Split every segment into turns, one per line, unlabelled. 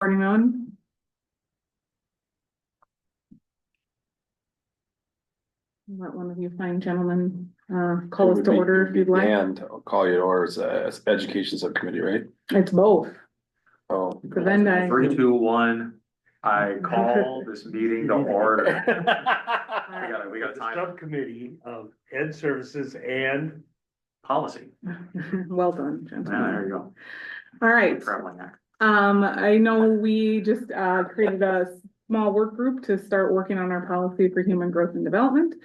Morning on. Let one of you fine gentlemen call us to order if you'd like.
And call you to order as education subcommittee, right?
It's both.
Oh.
The Venn diagram.
3, 2, 1. I call this meeting to order. We got time.
Subcommittee of Ed Services and
Policy.
Well done,
Yeah,
gentlemen.
there you go.
All right.
Traveling act.
I know we just created a small work group to start working on our policy for human growth and development.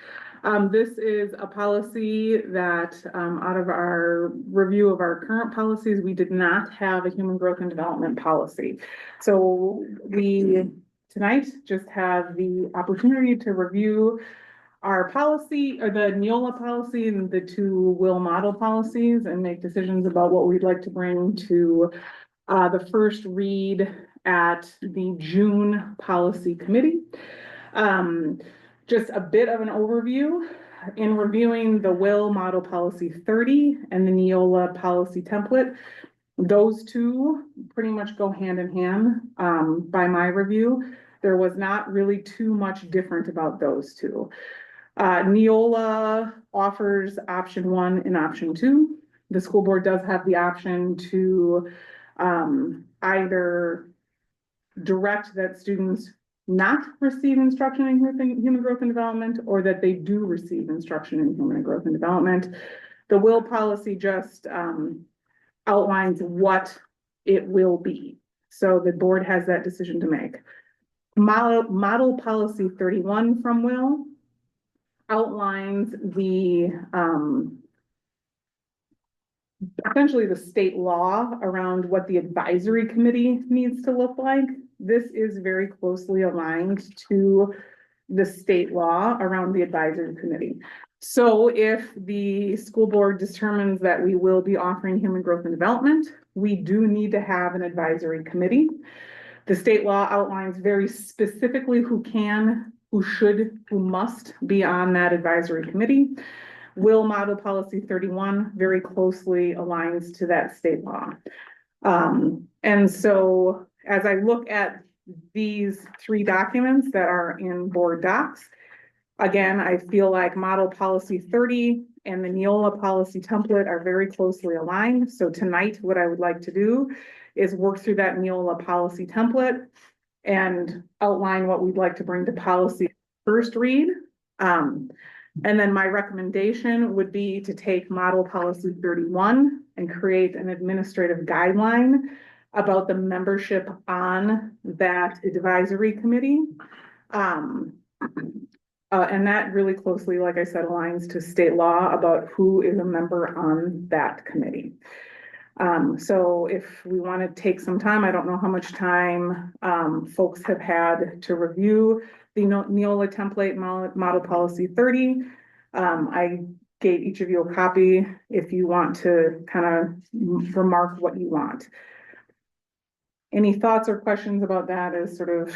This is a policy that out of our review of our current policies, we did not have a human growth and development policy. So we tonight just have the opportunity to review our policy or the Neola policy and the two will model policies and make decisions about what we'd like to bring to the first read at the June policy committee. Just a bit of an overview in reviewing the will model policy 30 and the Neola policy template. Those two pretty much go hand in hand by my review. There was not really too much different about those two. Neola offers option 1 and option 2. The school board does have the option to either direct that students not receive instruction in human growth and development, or that they do receive instruction in human growth and development. The will policy just outlines what it will be. So the board has that decision to make. Model policy 31 from will outlines the essentially the state law around what the advisory committee needs to look like. This is very closely aligned to the state law around the advisory committee. So if the school board determines that we will be offering human growth and development, we do need to have an advisory committee. The state law outlines very specifically who can, who should, who must be on that advisory committee. Will model policy 31 very closely aligns to that state law. And so as I look at these three documents that are in board docs, again, I feel like model policy 30 and the Neola policy template are very closely aligned. So tonight, what I would like to do is work through that Neola policy template and outline what we'd like to bring to policy first read. And then my recommendation would be to take model policy 31 and create an administrative guideline about the membership on that advisory committee. And that really closely, like I said, aligns to state law about who is a member on that committee. So if we want to take some time, I don't know how much time folks have had to review the Neola template model policy 30. I gave each of you a copy if you want to kind of remark what you want. Any thoughts or questions about that as sort of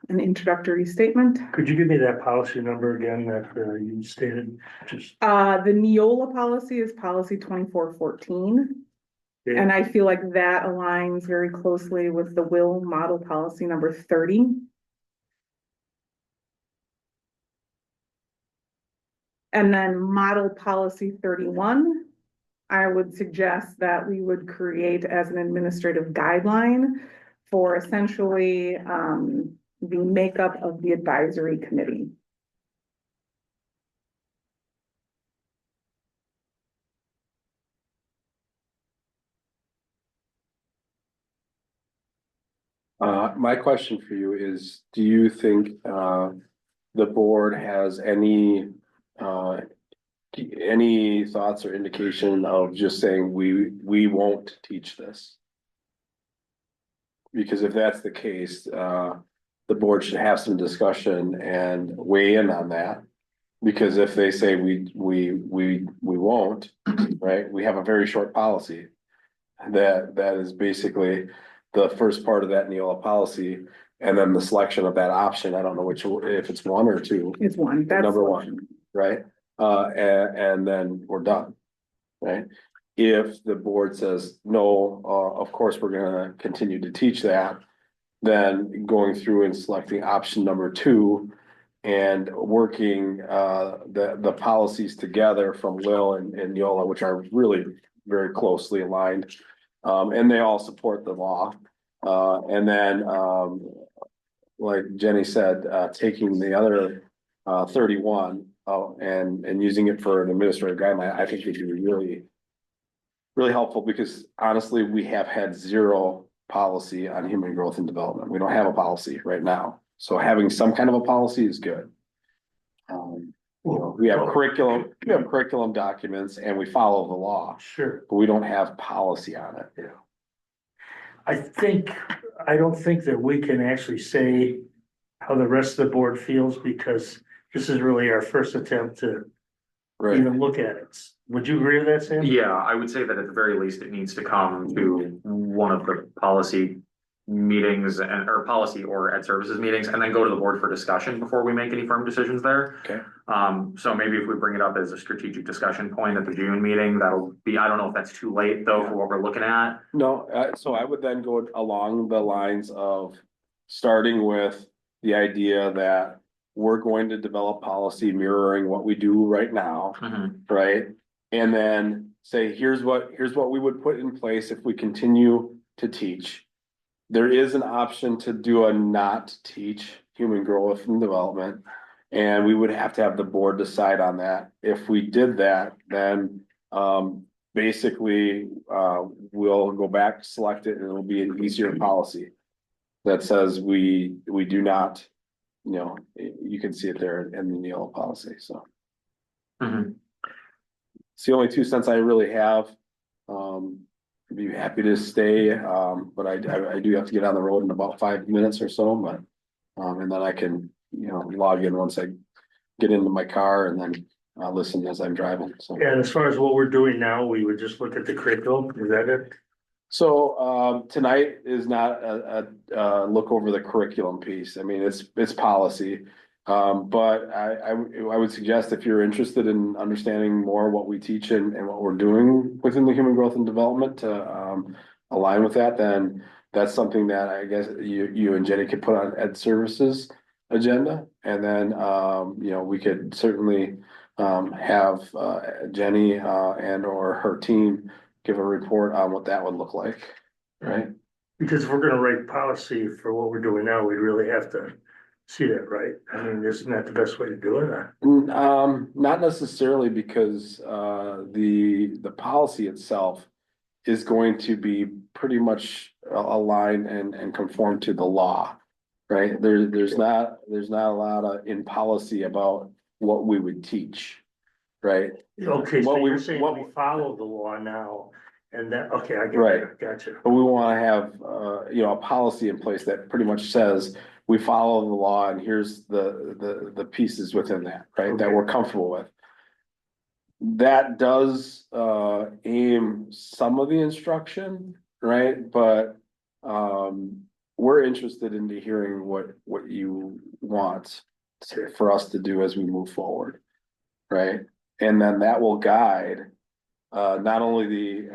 an introductory statement?
could you give me that policy number again that you stated? Just
The Neola policy is policy 2414.
yeah.
And I feel like that aligns very closely with the will model policy number 30. And then model policy 31, I would suggest that we would create as an administrative guideline for essentially the makeup of the advisory committee.
My question for you is, do you think the board has any thoughts or indication of just saying we won't teach this? Because if that's the case, the board should have some discussion and weigh in on that. Because if they say we won't, right, we have a very short policy. That is basically the first part of that Neola policy, and then the selection of that option. I don't know if it's one or two.
It's one. That's
Number one, right? And then we're done, right? If the board says, no, of course, we're gonna continue to teach that, then going through and selecting option number 2 and working the policies together from Will and Yola, which are really very closely aligned. And they all support the law. And then like Jenny said, taking the other 31 and using it for an administrative guideline, I think would be really helpful, because honestly, we have had zero policy on human growth and development. We don't have a policy right now. So having some kind of a policy is good. We have curriculum documents and we follow the law,
Sure,
but we don't have policy on it.
yeah. I don't think that we can actually say how the rest of the board feels, because this is really our first attempt to
Right,
even look at it. Would you agree with that, Sam?
Yeah, I would say that at the very least, it needs to come to one of the policy meetings or policy or ed services meetings, and then go to the board for discussion before we make any firm decisions there.
okay.
So maybe if we bring it up as a strategic discussion point at the June meeting, that'll be, I don't know if that's too late though for what we're looking at.
No, so I would then go along the lines of starting with the idea that we're going to develop policy mirroring what we do right now, right? And then say, here's what we would put in place if we continue to teach. There is an option to do a not teach human growth and development, and we would have to have the board decide on that. If we did that, then basically we'll go back, select it, and it'll be an easier policy that says we do not, you can see it there in the yellow policy. So it's the only 2 cents I really have. I'd be happy to stay, but I do have to get on the road in about 5 minutes or so, but and then I can, log in once I get into my car, and then listen as I'm driving. So,
And as far as what we're doing now, we would just look at the curriculum, is that it?
so tonight is not a look over the curriculum piece. I mean, it's policy. But I would suggest, if you're interested in understanding more what we teach and what we're doing within the human growth and development to align with that, then that's something that I guess you and Jenny could put on ed services agenda. And then, we could certainly have Jenny and or her team give a report on what that would look like, right?
Because if we're gonna write policy for what we're doing now, we really have to see that, right? I mean, isn't that the best way to do it?
Not necessarily, because the policy itself is going to be pretty much aligned and conform to the law, right? There's not a lot of in policy about what we would teach, right?
Okay, so
What we-
you're saying
what-
we follow the law now, and that, okay, I get
Right.
that, gotcha.
But we wanna have, a policy in place that pretty much says we follow the law, and here's the pieces within that, right, that
Okay.
we're comfortable with. That does aim some of the instruction, right, but we're interested in hearing what you want for us to do as we move forward, right? And then that will guide not only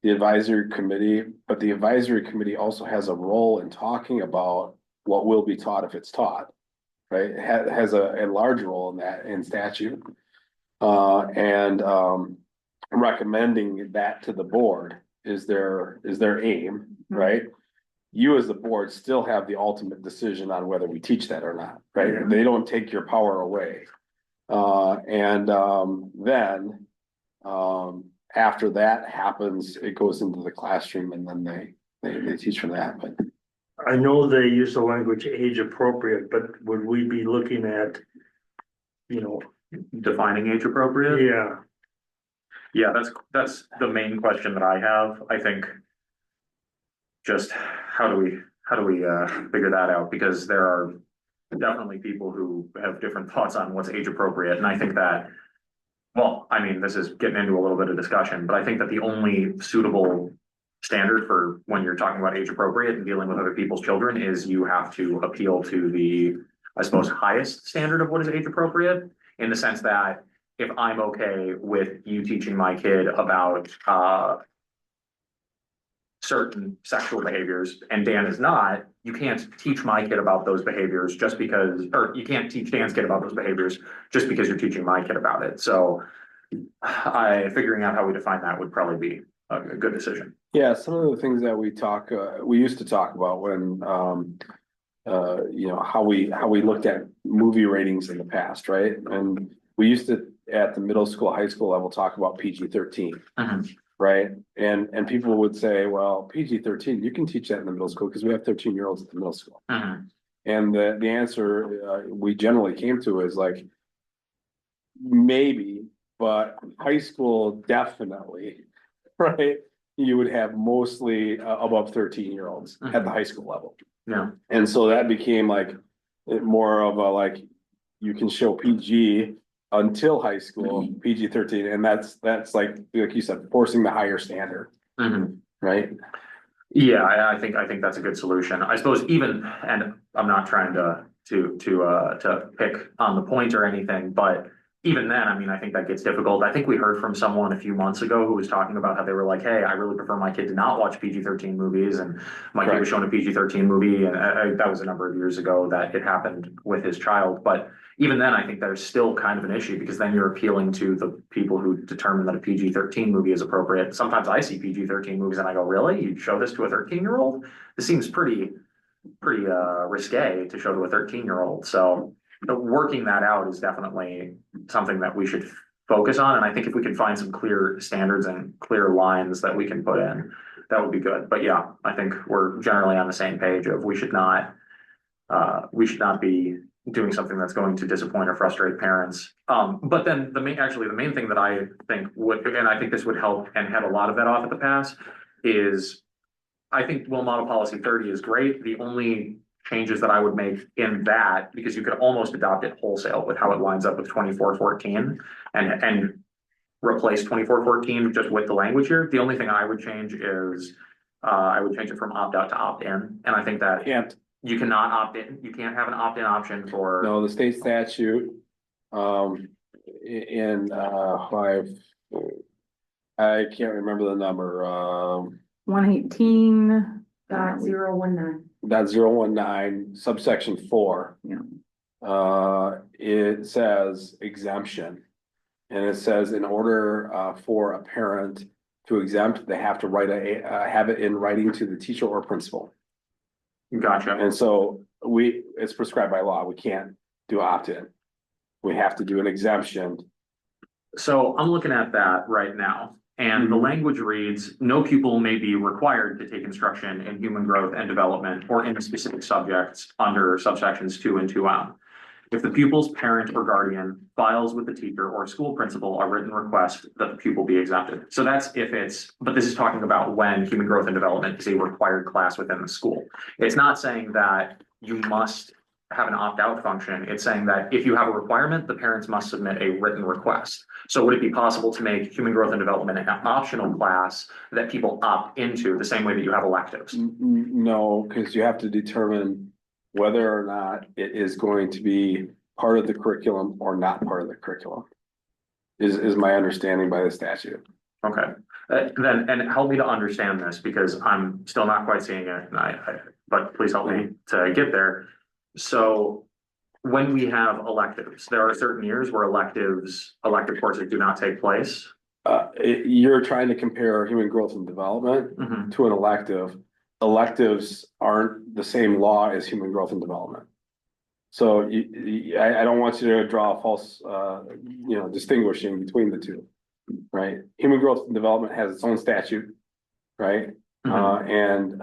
the advisory committee, but the advisory committee also has a role in talking about what will be taught if it's taught, right? It has a large role in that in statute. And recommending that to the board is their aim, right? You as the board still have the ultimate decision on whether we teach that or not, right?
Yeah.
They don't take your power away. Then after that happens, it goes into the classroom, and then they teach from that, but.
I know they use the language age appropriate, but would we be looking at,
Defining age appropriate.
yeah,
Yeah, that's the main question that I have. I think just how do we figure that out? Because there are definitely people who have different thoughts on what's age appropriate, and I think that, well, I mean, this is getting into a little bit of discussion, but I think that the only suitable standard for when you're talking about age appropriate and dealing with other people's children is you have to appeal to the, I suppose, highest standard of what is age appropriate, in the sense that if I'm okay with you teaching my kid about certain sexual behaviors and Dan is not, you can't teach my kid about those behaviors just because, or you can't teach Dan's kid about those behaviors just because you're teaching my kid about it. So figuring out how we define that would probably be a good decision.
Yeah, some of the things that we used to talk about when, you know, how we looked at movie ratings in the past, right? And we used to, at the middle school, high school level, talk about PG-13. Right? And people would say, well, PG-13, you can teach that in the middle school because we have 13-year-olds at the middle school. And the answer we generally came to is like, maybe, but high school definitely, right? You would have mostly above 13-year-olds at the high school level.
Yeah.
And so that became like more of a like, you can show PG until high school, PG-13, and that's like you said, forcing the higher standard, right?
Yeah, I think that's a good solution. I suppose even, and I'm not trying to pick on the point or anything, but even then, I mean, I think that gets difficult. I think we heard from someone a few months ago who was talking about how they were like, hey, I really prefer my kid to not watch PG-13 movies, and my kid was shown a PG-13 movie, and that was a number of years ago that it happened with his child. But even then, I think there's still kind of an issue because then you're appealing to the people who determine that a PG-13 movie is appropriate. Sometimes I see PG-13 movies and I go, really? You'd show this to a 13-year-old? This seems pretty risque to show to a 13-year-old. So working that out is definitely something that we should focus on. And I think if we can find some clear standards and clear lines that we can put in, that would be good. But yeah, I think we're generally on the same page of we should not be doing something that's going to disappoint or frustrate parents. But then the main thing that I think would, and I think this would help and head a lot of that off at the pass, is I think Will Model Policy 30 is great. The only changes that I would make in that, because you could almost adopt it wholesale with how it lines up with 2414 and replace 2414 just with the language here. The only thing I would change is I would change it from opt out to opt in. And I think that you cannot opt in. You can't have an opt in option for.
No, the state statute, in I can't remember the number,
118.
.019 subsection 4.
Yeah.
It says exemption. And it says in order for a parent to exempt, they have to have it in writing to the teacher or principal.
Gotcha.
And so it's prescribed by law. We can't do opt-in. We have to do an exemption.
So I'm looking at that right now. And the language reads, no pupil may be required to take instruction in human growth and development or in specific subjects under subsections 2 and 2M. If the pupil's parent or guardian files with the teacher or school principal a written request that the pupil be exempted. So that's but this is talking about when human growth and development is a required class within the school. It's not saying that you must have an opt-out function. It's saying that if you have a requirement, the parents must submit a written request. So would it be possible to make human growth and development an optional class that people opt into the same way that you have electives?
No, because you have to determine whether or not it is going to be part of the curriculum or not part of the curriculum. Is my understanding by the statute.
Okay, then, and help me to understand this because I'm still not quite seeing it, and but please help me to get there. So when we have electives, there are certain years where elective courses do not take place.
You're trying to compare human growth and development to an elective. Electives aren't the same law as human growth and development. So I don't want you to draw a false, distinguishing between the two, right? Human growth and development has its own statute, right? And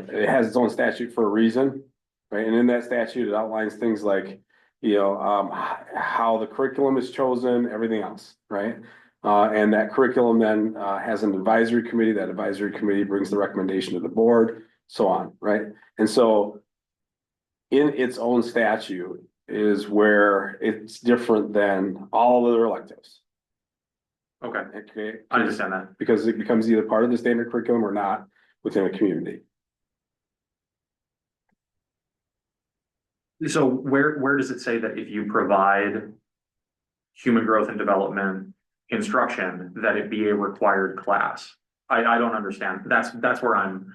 it has its own statute for a reason. Right, and in that statute, it outlines things like, how the curriculum is chosen, everything else, right? And that curriculum then has an advisory committee. That advisory committee brings the recommendation to the board, so on, right? And so in its own statute is where it's different than all other electives.
Okay,
Okay,
I understand that.
because it becomes either part of the standard curriculum or not within a community.
So where does it say that if you provide human growth and development instruction, that it be a required class? I don't understand. That's where I'm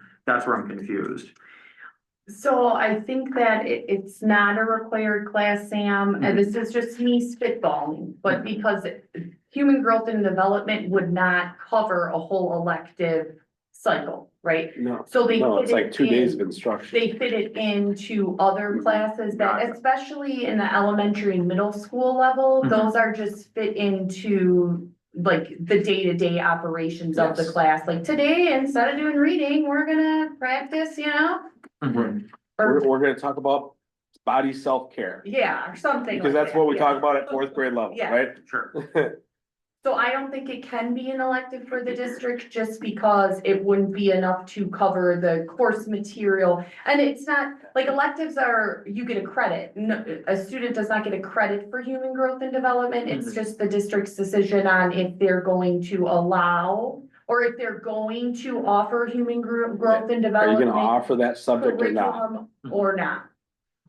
confused.
So I think that it's not a required class, Sam, and this is just me spitballing, but because human growth and development would not cover a whole elective cycle, right?
No,
So they
no,
fit
it's like
it
2 days of
in,
instruction.
they fit it into other classes that,
Gotcha.
especially in the elementary and middle school level,
Mhm.
those are just fit into like the day-to-day operations of the
Yes.
class. Like today, instead of doing reading, we're gonna practice,
Mhm.
or
We're gonna talk about body self-care,
yeah, or something
because
like
that's
that,
what we
yeah.
talk about at 4th grade level,
Yeah.
right?
Sure.
So I don't think it can be an elective for the district just because it wouldn't be enough to cover the course material. And it's not, like electives are, you get a credit. No, a student does not get a credit for human growth and development. It's
Mhm.
just the district's decision on if they're going to allow or if they're going to offer human growth and
Are you
development
gonna offer that subject or not?
curriculum or not.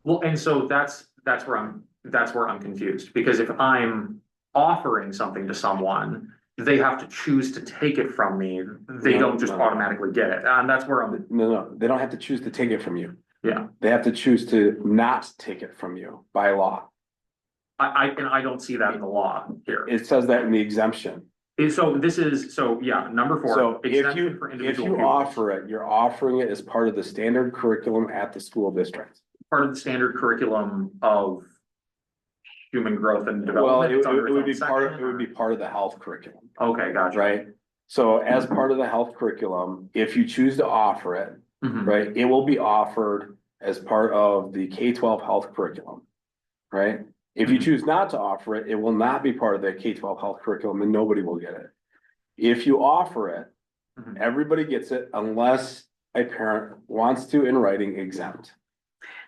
Well, and so that's where I'm confused, because if I'm offering something to someone, they have to choose to take it from me. They
No,
don't just
no.
automatically get it. And that's where I'm,
No, they don't have to choose to take it from you.
yeah.
They have to choose to not take it from you by law.
And I don't see that in the law here.
It says that in the exemption.
So this is, so yeah, number 4.
So if
exemption for
if
individual
you
pupils.
offer it, you're offering it as part of the standard curriculum at the school district.
Part of the standard curriculum of human growth and
Well,
development.
it
It's under
would be
its own
part,
section,
it would be
or-
part of the health curriculum,
Okay, gotcha.
right? So as part of the health curriculum, if you choose to offer it,
Mhm.
right, it will be offered as part of the K-12 health curriculum, right? If you
Mhm.
choose not to offer it, it will not be part of the K-12 health curriculum and nobody will get it. If you offer it,
Mhm.
everybody gets it unless a parent wants to in writing exempt.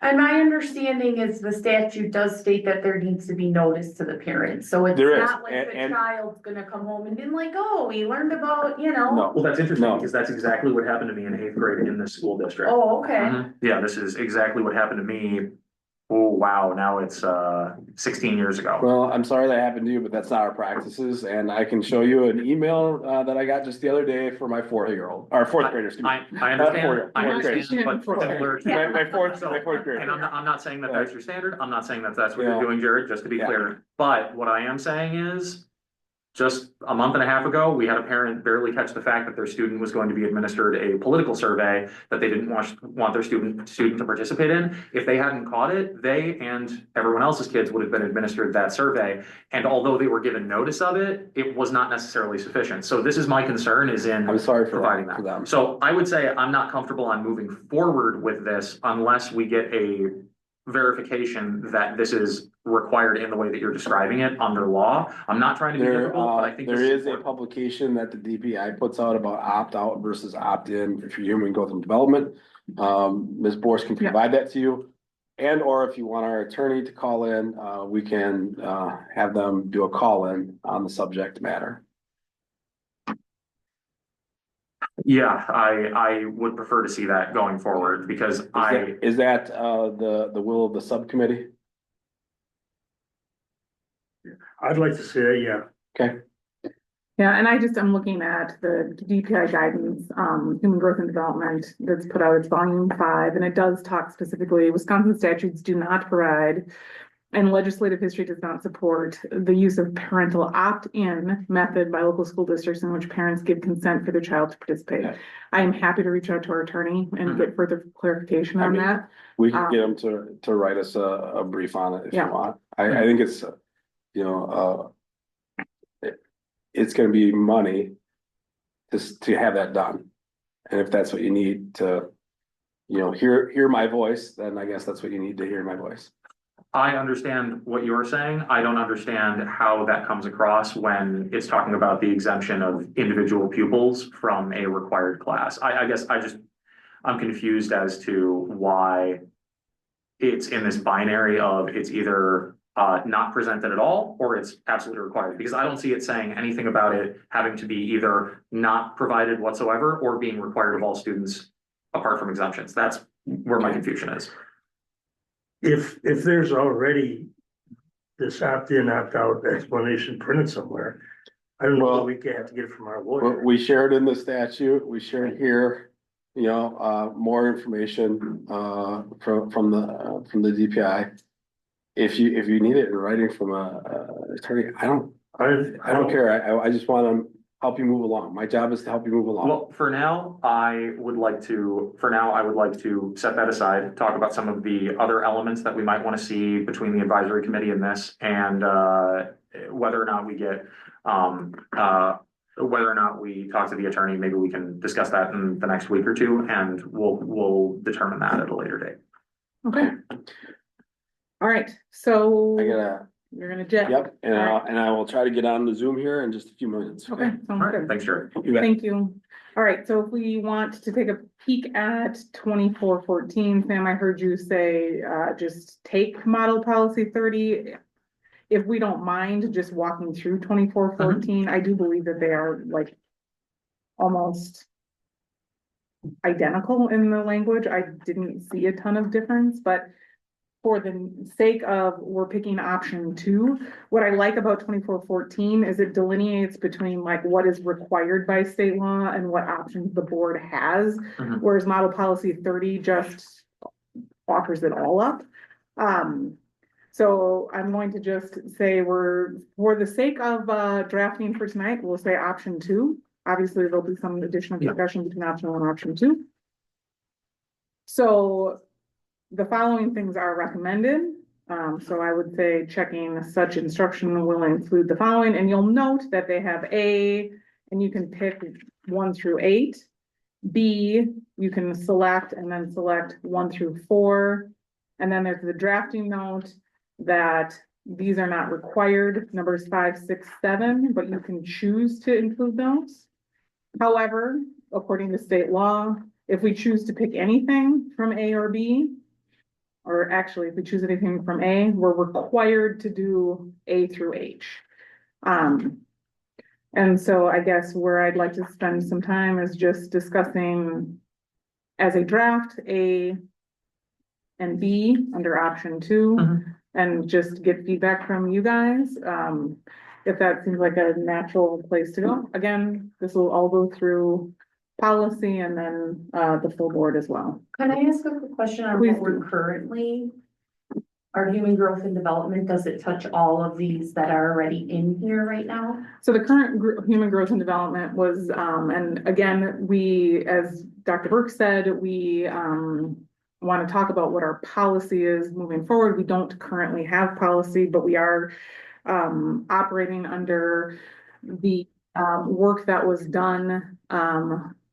And my understanding is the statute does state that there needs to be notice to the parents, so it's
There is,
not like the
and-
child's gonna come home and be like, oh, we learned about, you know.
No,
Well, that's interesting,
No.
because that's exactly what happened to me in 8th grade in this school district.
Oh, okay,
Mhm. Yeah, this is exactly what happened to me. Oh, wow, now it's 16 years ago.
well, I'm sorry that happened to you, but that's not our practices, and I can show you an email that I got just the other day for my 4-year-old, or 4th grader, excuse me.
I understand, I
Fourth grade.
understand, but similar to.
My fourth
So,
grader.
and I'm not saying that that's your standard, I'm not saying that that's what
Yeah.
you're doing, Jared, just to be
Yeah.
clear. But what I am saying is, just a month and a half ago, we had a parent barely catch the fact that their student was going to be administered a political survey that they didn't want their student to participate in. If they hadn't caught it, they and everyone else's kids would have been administered that survey. And although they were given notice of it, it was not necessarily sufficient. So this is my concern, is in
I'm sorry for
providing
that, for them.
So I would say I'm not comfortable on moving forward with this unless we get a verification that this is required in the way that you're describing it under law. I'm not trying to be
There,
difficult, but I think
there
this
is a
important.
publication that the DPI puts out about opt-out versus opt-in for human growth and development. Ms. Boris can
Yeah.
provide that to you. And or if you want our attorney to call in, we can, have them do a call-in on the subject matter.
Yeah, I would prefer to see that going forward, because
Is that, the will of the subcommittee?
I'd like to say, yeah,
Okay,
Yeah, and I'm looking at the DPI guidance, human growth and development that's put out, it's volume 5, and it does talk specifically, Wisconsin statutes do not provide and legislative history does not support the use of parental opt-in method by local school districts in which parents give consent for their child to participate.
Okay.
I am happy to reach out to our attorney and get further clarification on that.
we can get them to write us a brief on it if you
Yeah.
want. I think it's, it's gonna be money to have that done. And if that's what you need to, hear my voice, then I guess that's what you need to hear my voice.
I understand what you're saying. I don't understand how that comes across when it's talking about the exemption of individual pupils from a required class. I guess I'm confused as to why it's in this binary of it's either not presented at all or it's absolutely required, because I don't see it saying anything about it having to be either not provided whatsoever or being required of all students apart from exemptions. That's where my confusion is.
if there's already this opt-in, opt-out explanation printed somewhere, I don't know,
Well-
we have to get it from our
But
lawyer.
we shared in the statute, we shared here, you know, more information, from the DPI. If you need it in writing from a attorney, I don't care. I just wanna help you move along. My job is to help you move along.
Well, for now, I would like to set that aside, talk about some of the other elements that we might want to see between the advisory committee and this, and whether or not we get, whether or not we talk to the attorney, maybe we can discuss that in the next week or two, and we'll determine that at a later date.
Okay. All right, so
I gotta,
you're gonna jet.
yep, and I will try to get on the Zoom here in just a few minutes.
Okay,
All
sounds
right,
good.
thanks, Jerry.
You bet.
Thank you. All right, so if we want to take a peek at 2414, Sam, I heard you say, just take model policy 30. If we don't mind just walking through 2414, I do believe that they are like almost identical in the language. I didn't see a ton of difference, but for the sake of, we're picking option 2. What I like about 2414 is it delineates between like what is required by state law and what options the board has.
Mhm.
Whereas model policy 30 just offers it all up. So I'm going to just say for the sake of drafting for tonight, we'll say option 2. Obviously, there'll be some additional
Yeah.
discussion between option 1 and option 2. So the following things are recommended. So I would say checking such instruction will include the following, and you'll note that they have A, and you can pick 1 through 8. B, you can select and then select 1 through 4. And then there's the drafting note that these are not required, numbers 5, 6, 7, but you can choose to include those. However, according to state law, if we choose to pick anything from A or B, or actually, if we choose anything from A, we're required to do A through H. And so I guess where I'd like to spend some time is just discussing as a draft, A and B under option 2,
Mhm.
and just get feedback from you guys. If that seems like a natural place to go. Again, this will all go through policy and then the full board as well.
Can I ask a quick question on
Please
what we're
do.
currently? Our human growth and development, does it touch all of these that are already in here right now?
So the current human growth and development was, and again, we, as Dr. Burke said, we want to talk about what our policy is moving forward. We don't currently have policy, but we are operating under the work that was done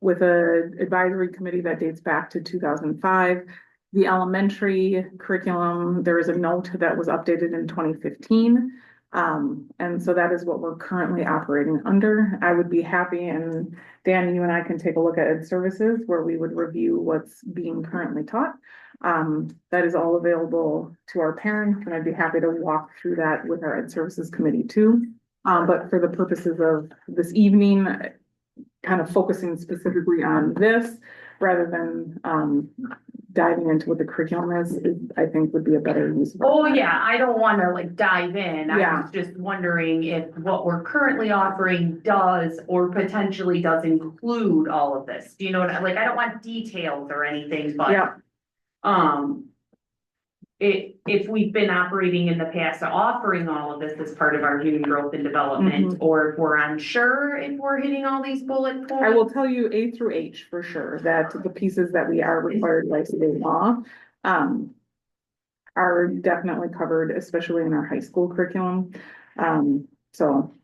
with an advisory committee that dates back to 2005. The elementary curriculum, there is a note that was updated in 2015. And so that is what we're currently operating under. I would be happy, and Dan, you and I can take a look at Ed Services where we would review what's being currently taught. That is all available to our parents, and I'd be happy to walk through that with our Ed Services Committee too. But for the purposes of this evening, kind of focusing specifically on this rather than diving into what the curriculum is, I think would be a better use.
Oh, yeah, I don't wanna like dive in. I
Yeah.
was just wondering if what we're currently offering does or potentially does include all of this. Do you know what, like, I don't want details or anything, but.
Yeah,
If we've been operating in the past, offering all of this as part of our human growth and development, or if we're unsure if we're hitting all these bullet points.
I will tell you A through H for sure, that the pieces that we are required by state law are definitely covered, especially in our high school curriculum. So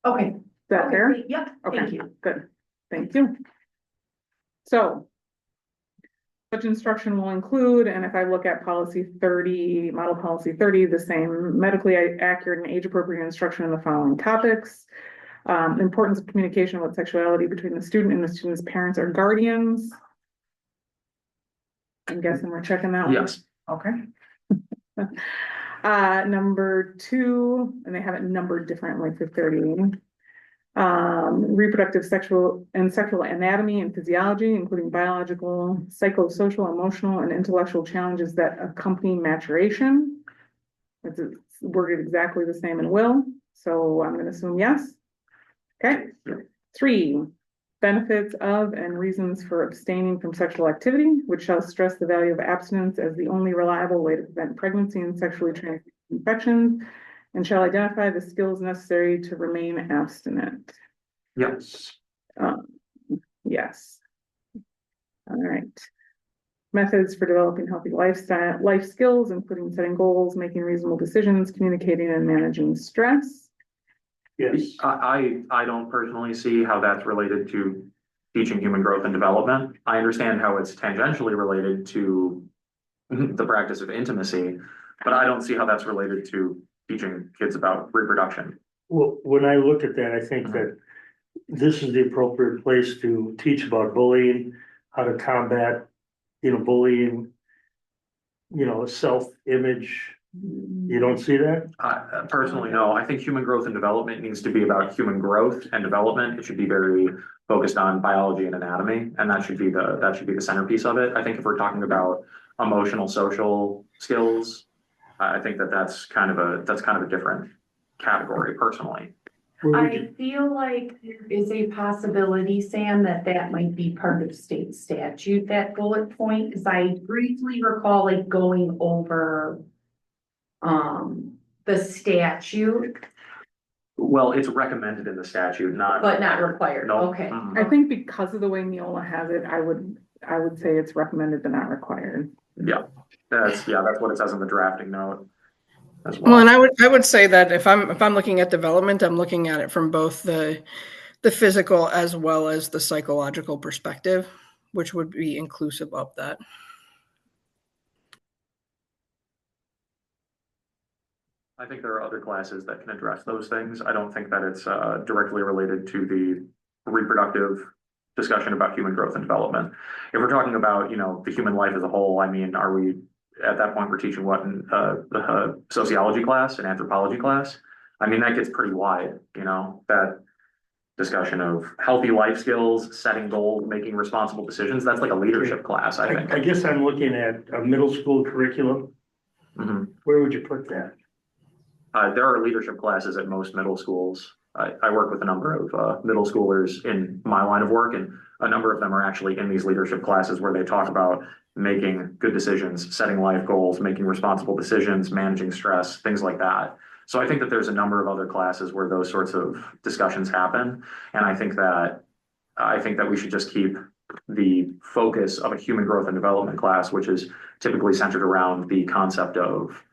Okay.
is that fair?
Okay, yep, thank
Okay,
you.
good. Thank you. So such instruction will include, and if I look at policy 30, model policy 30, the same medically accurate and age appropriate instruction in the following topics. Importance of communication about sexuality between the student and the student's parents or guardians. I'm guessing we're checking that one.
Yes.
Okay. Number 2, and they have it numbered differently for 30. Reproductive, sexual anatomy and physiology, including biological, psychosocial, emotional, and intellectual challenges that accompany maturation. It's worded exactly the same in will, so I'm gonna assume yes. Okay. 3, benefits of and reasons for abstaining from sexual activity, which shall stress the value of abstinence as the only reliable way to prevent pregnancy and sexually transmitted infections, and shall identify the skills necessary to remain abstinent.
Yes.
Yes. All right. Methods for developing healthy life skills, including setting goals, making reasonable decisions, communicating and managing stress.
Yes.
I don't personally see how that's related to teaching human growth and development. I understand how it's tangentially related to the practice of intimacy, but I don't see how that's related to teaching kids about reproduction.
Well, when I look at that, I think that this is the appropriate place to teach about bullying, how to combat, bullying, self-image. You don't see that?
Personally, no. I think human growth and development needs to be about human growth and development. It should be very focused on biology and anatomy, and that should be the centerpiece of it. I think if we're talking about emotional, social skills, I think that's kind of a different category personally.
I feel like there is a possibility, Sam, that might be part of state statute, that bullet point, as I briefly recall like going over the statute,
Well, it's recommended in the statute, not.
but not required.
No.
Okay.
I think because of the way Neola has it, I would say it's recommended but not required.
Yeah, that's what it says in the drafting note as
Well,
well.
and I would say that if I'm looking at development, I'm looking at it from both the physical as well as the psychological perspective, which would be inclusive of that.
I think there are other classes that can address those things. I don't think that it's directly related to the reproductive discussion about human growth and development. If we're talking about, the human life as a whole, I mean, are we at that point we're teaching what in a sociology class, an anthropology class? I mean, that gets pretty wide, that discussion of healthy life skills, setting goals, making responsible decisions. That's like a leadership class, I think.
I guess I'm looking at a middle school curriculum.
Mhm.
Where would you put that?
There are leadership classes at most middle schools. I work with a number of middle schoolers in my line of work, and a number of them are actually in these leadership classes where they talk about making good decisions, setting life goals, making responsible decisions, managing stress, things like that. So I think that there's a number of other classes where those sorts of discussions happen, and I think that we should just keep the focus of a human growth and development class, which is typically centered around the concept of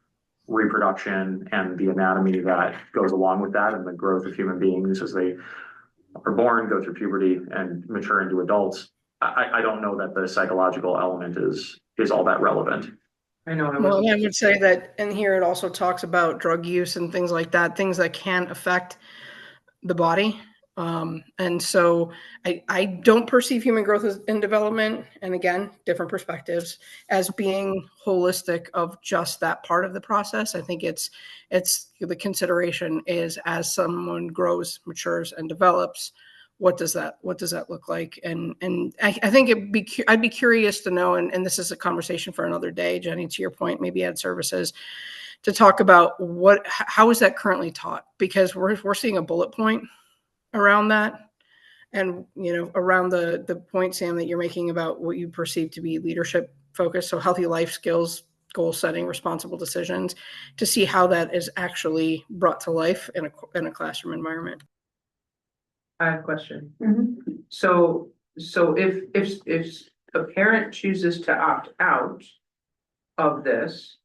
reproduction and the anatomy that goes along with that and the growth of human beings as they are born, go through puberty and mature into adults. I don't know that the psychological element is all that relevant.
I know.
Well, I would say that in here it also talks about drug use and things like that, things that can affect the body. And so I don't perceive human growth and development, and again, different perspectives, as being holistic of just that part of the process. I think it's the consideration is as someone grows, matures, and develops, what does that look like? And I think I'd be curious to know, and this is a conversation for another day, Jenny, to your point, maybe Ed Services, to talk about how is that currently taught? Because we're seeing a bullet point around that, and around the point, Sam, that you're making about what you perceive to be leadership focus, so healthy life skills, goal setting, responsible decisions, to see how that is actually brought to life in a classroom environment.
I have a question.
Mhm.
So if a parent chooses to opt out of this,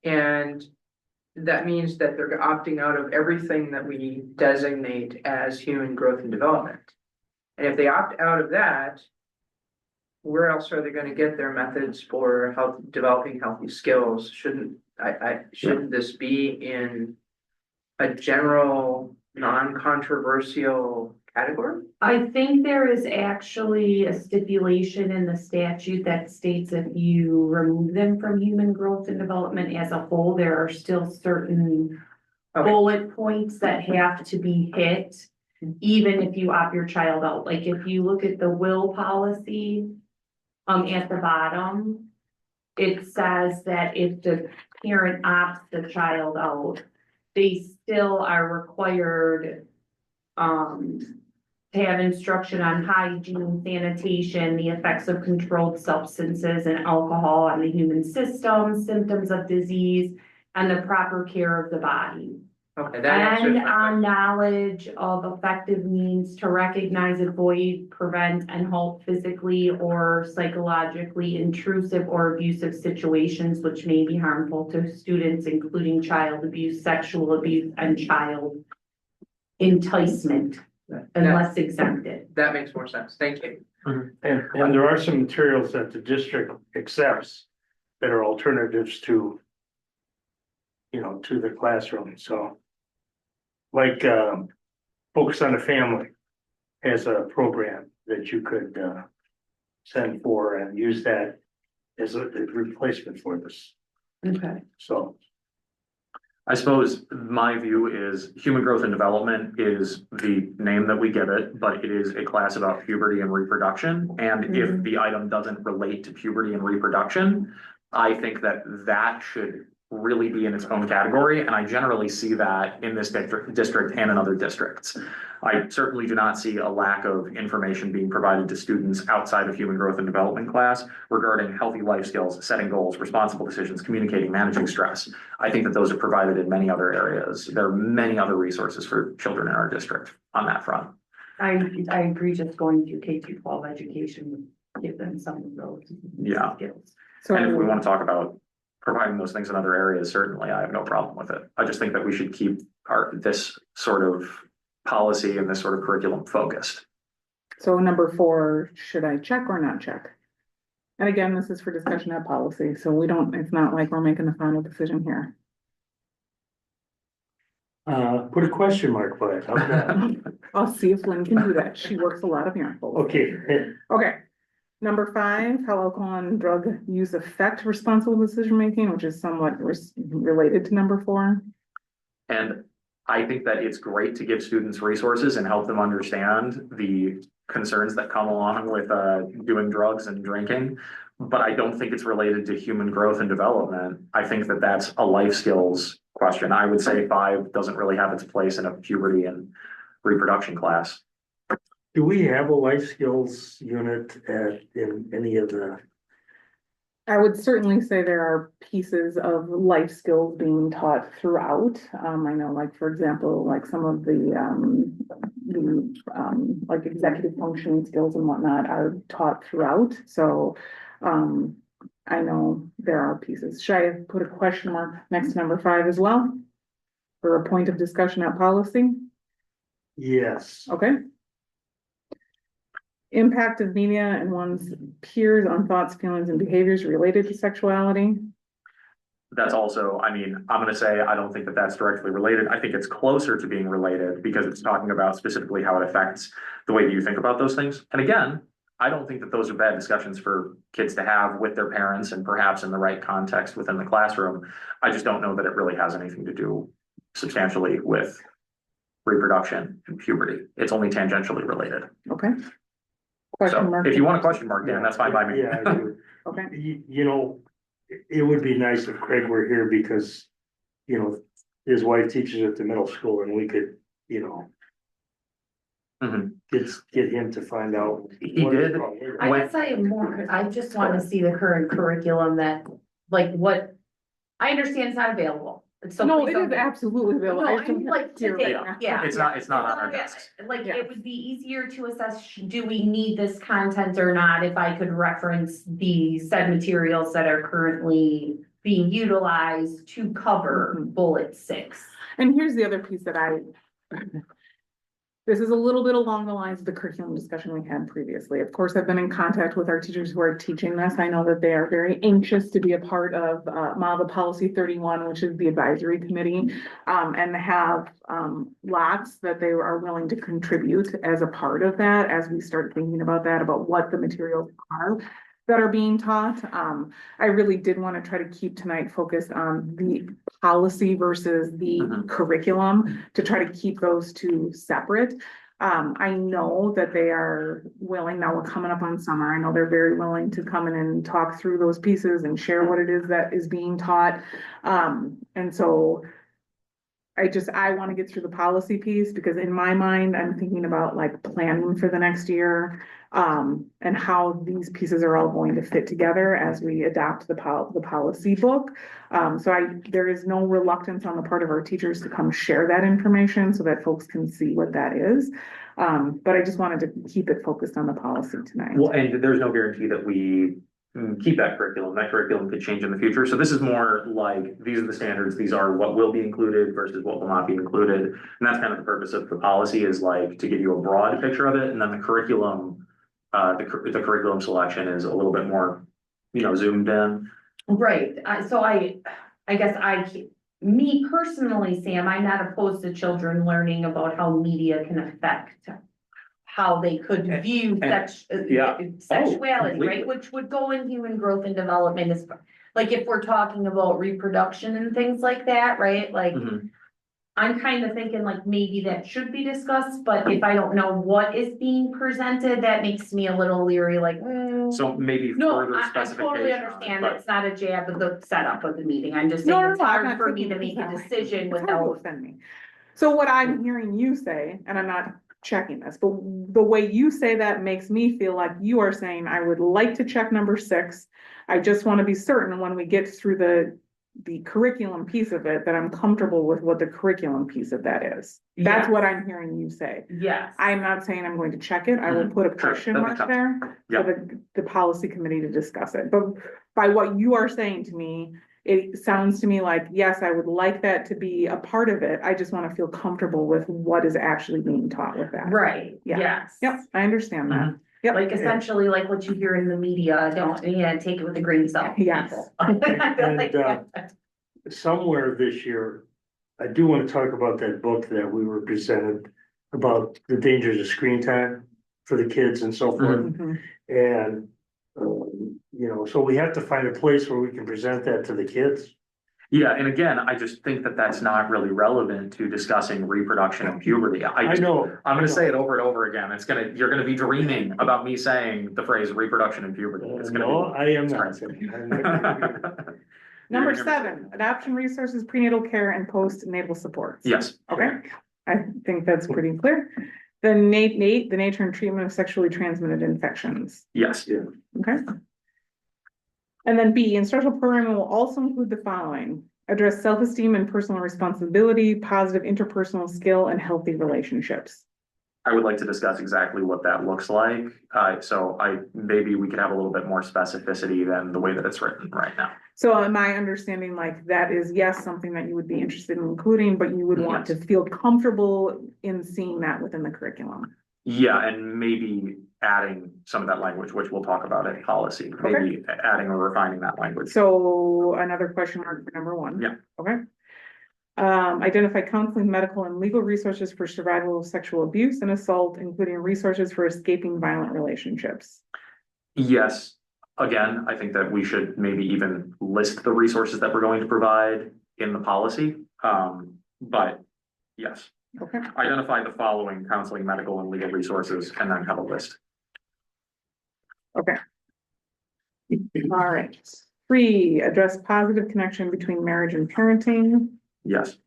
and that means that they're opting out of everything that we designate as human growth and development. And if they opt out of that, where else are they going to get their methods for developing healthy skills? Shouldn't this be in a general, non-controversial category?
I think there is actually a stipulation in the statute that states if you remove them from human growth and development as a whole, there are still certain bullet points that have to be hit, even if you opt your child out. Like if you look at the will policy, at the bottom, it says that if the parent opts the child out, they still are required to have instruction on hygiene, sanitation, the effects of controlled substances and alcohol on the human system, symptoms of disease, and the proper care of the body.
Okay, that answers
And
my
on
question.
knowledge of effective means to recognize, avoid, prevent, and halt physically or psychologically intrusive or abusive situations which may be harmful to students, including child abuse, sexual abuse, and child enticement, unless exempted.
That makes more sense. Thank you.
And there are some materials that the district accepts that are alternatives to, you know, to the classroom, so. Like, Focus on the Family has a program that you could, send for and use that as a replacement for this,
Okay.
so.
I suppose my view is human growth and development is the name that we give it, but it is a class about puberty and reproduction. And if the item doesn't relate to puberty and reproduction, I think that that should really be in its own category. And I generally see that in this district and in other districts. I certainly do not see a lack of information being provided to students outside of human growth and development class regarding healthy life skills, setting goals, responsible decisions, communicating, managing stress. I think that those are provided in many other areas. There are many other resources for children in our district on that front.
I agree, just going through K-12 education would give them some of those
Yeah.
skills.
So
And if we want to talk about providing those things in other areas, certainly I have no problem with it. I just think that we should keep this sort of policy and this sort of curriculum focused.
So number 4, should I check or not check? And again, this is for discussion of policy, so we don't, it's not like we're making the final decision here.
Put a question mark by it, how's that?
I'll see if Lynn can do that. She works a lot of miracles.
Okay,
Okay. Number 5, how alcohol and drug use affect responsible decision-making, which is somewhat related to number 4.
And I think that it's great to give students resources and help them understand the concerns that come along with doing drugs and drinking. But I don't think it's related to human growth and development. I think that that's a life skills question. I would say 5 doesn't really have its place in a puberty and reproduction class.
do we have a life skills unit in any of the,
I would certainly say there are pieces of life skills being taught throughout. I know, like, for example, like some of the like executive functioning skills and whatnot are taught throughout. So, I know there are pieces. Should I put a question mark next to number 5 as well? For a point of discussion at policy?
yes,
Okay. Impact of media and one's peers on thoughts, feelings, and behaviors related to sexuality.
That's also, I mean, I'm gonna say, I don't think that that's directly related. I think it's closer to being related because it's talking about specifically how it affects the way that you think about those things. And again, I don't think that those are bad discussions for kids to have with their parents and perhaps in the right context within the classroom. I just don't know that it really has anything to do substantially with reproduction and puberty. It's only tangentially related.
Okay. Question
So
mark.
if you want a question mark, Dan, that's fine by me.
yeah, I do.
Okay.
You know, it would be nice if Craig were here because, you know, his wife teaches at the middle school and we could, you know,
Mhm.
get him to find out.
He
what is
did.
wrong with it.
I guess I am more, I just want to see the current curriculum that, like, what, I understand it's not available. So
No,
please
it
don't
is
get-
absolutely available.
No,
I
I
just
mean,
don't
like,
have here
today,
right now.
yeah.
It's not on our desks.
Like,
Yeah.
it would be easier to assess, do we need this content or not, if I could reference the said materials that are currently being utilized to cover
Mhm.
bullet 6.
And here's the other piece that this is a little bit along the lines of the curriculum discussion we had previously. Of course, I've been in contact with our teachers who are teaching this. I know that they are very anxious to be a part of MAVA Policy 31, which is the advisory committee, and have lots that they are willing to contribute as a part of that as we start thinking about that, about what the materials are that are being taught. I really did want to try to keep tonight focused on the policy versus the curriculum to try to keep those two separate. I know that they are willing, now we're coming up on summer, I know they're very willing to come in and talk through those pieces and share what it is that is being taught. And so I want to get through the policy piece because in my mind, I'm thinking about like planning for the next year. And how these pieces are all going to fit together as we adopt the policy book. There is no reluctance on the part of our teachers to come share that information so that folks can see what that is. But I just wanted to keep it focused on the policy tonight.
Well, and there's no guarantee that we keep that curriculum. That curriculum could change in the future. So this is more like, these are the standards, these are what will be included versus what will not be included. And that's kind of the purpose of the policy, is like to give you a broad picture of it. And then the curriculum, the curriculum selection is a little bit more, zoomed in.
Right, I guess me personally, Sam, I'm not opposed to children learning about how media can affect how they could view sexuality, right, which would go in human growth and development is, like, if we're talking about reproduction and things like that, right, like, I'm kind of thinking like maybe that should be discussed, but if I don't know what is being presented, that makes me a little leery, like,
So maybe
no,
further
I
specification.
totally
on it,
understand,
but-
it's not a jab at the setup of the meeting, I'm just
No,
saying
no,
it's
no, I'm
hard
not
for me
taking
to
it
make a
that way.
decision
It's hard to
without.
offend me. So what I'm hearing you say, and I'm not checking this, but the way you say that makes me feel like you are saying, I would like to check number 6. I just want to be certain when we get through the curriculum piece of it, that I'm comfortable with what the curriculum piece of that is. That's
Yes.
what I'm hearing you say.
Yes.
I'm not saying I'm going to check it. I will put a
Sure,
question
that
mark
makes sense.
there
Yeah.
for the policy committee to discuss it. But by what you are saying to me, it sounds to me like, yes, I would like that to be a part of it. I just want to feel comfortable with what is actually being taught with that.
Right,
Yeah.
yes.
Yep, I understand that. Yep.
Like essentially like what you hear in the media, don't, take it with a grain of salt.
Yes.
people.
And, somewhere this year, I do want to talk about that book that we were presented about the dangers of screen time for the kids and so forth.
Mhm.
And, so we have to find a place where we can present that to the kids.
Yeah, and again, I just think that that's not really relevant to discussing reproduction and puberty.
I know.
I'm
I
gonna
know.
say it over and over again. You're gonna be dreaming about me saying the phrase reproduction and puberty. It's gonna
No, I am not.
be.
I'm not gonna be-
Number
You're gonna-
7, adoption resources, prenatal care and postnatal supports.
Yes.
Okay, I think that's pretty clear. The nature and treatment of sexually transmitted infections.
Yes.
Okay. And then B, instructional programming will also include the following: address self-esteem and personal responsibility, positive interpersonal skill, and healthy relationships.
I would like to discuss exactly what that looks like. Maybe we could have a little bit more specificity than the way that it's written right now.
So am I understanding like that is, yes, something that you would be interested in including, but you would want to feel comfortable in seeing that within the curriculum?
Yeah, and maybe adding some of that language, which we'll talk about in policy, maybe adding or refining that language.
So another question mark for number 1.
Yeah.
Okay. Identify counseling, medical, and legal resources for survival of sexual abuse and assault, including resources for escaping violent relationships.
Yes, again, I think that we should maybe even list the resources that we're going to provide in the policy. But yes,
Okay.
identify the following counseling, medical, and legal resources, and then have a list.
Okay. All right. 3, address positive connection between marriage and parenting.
Yes.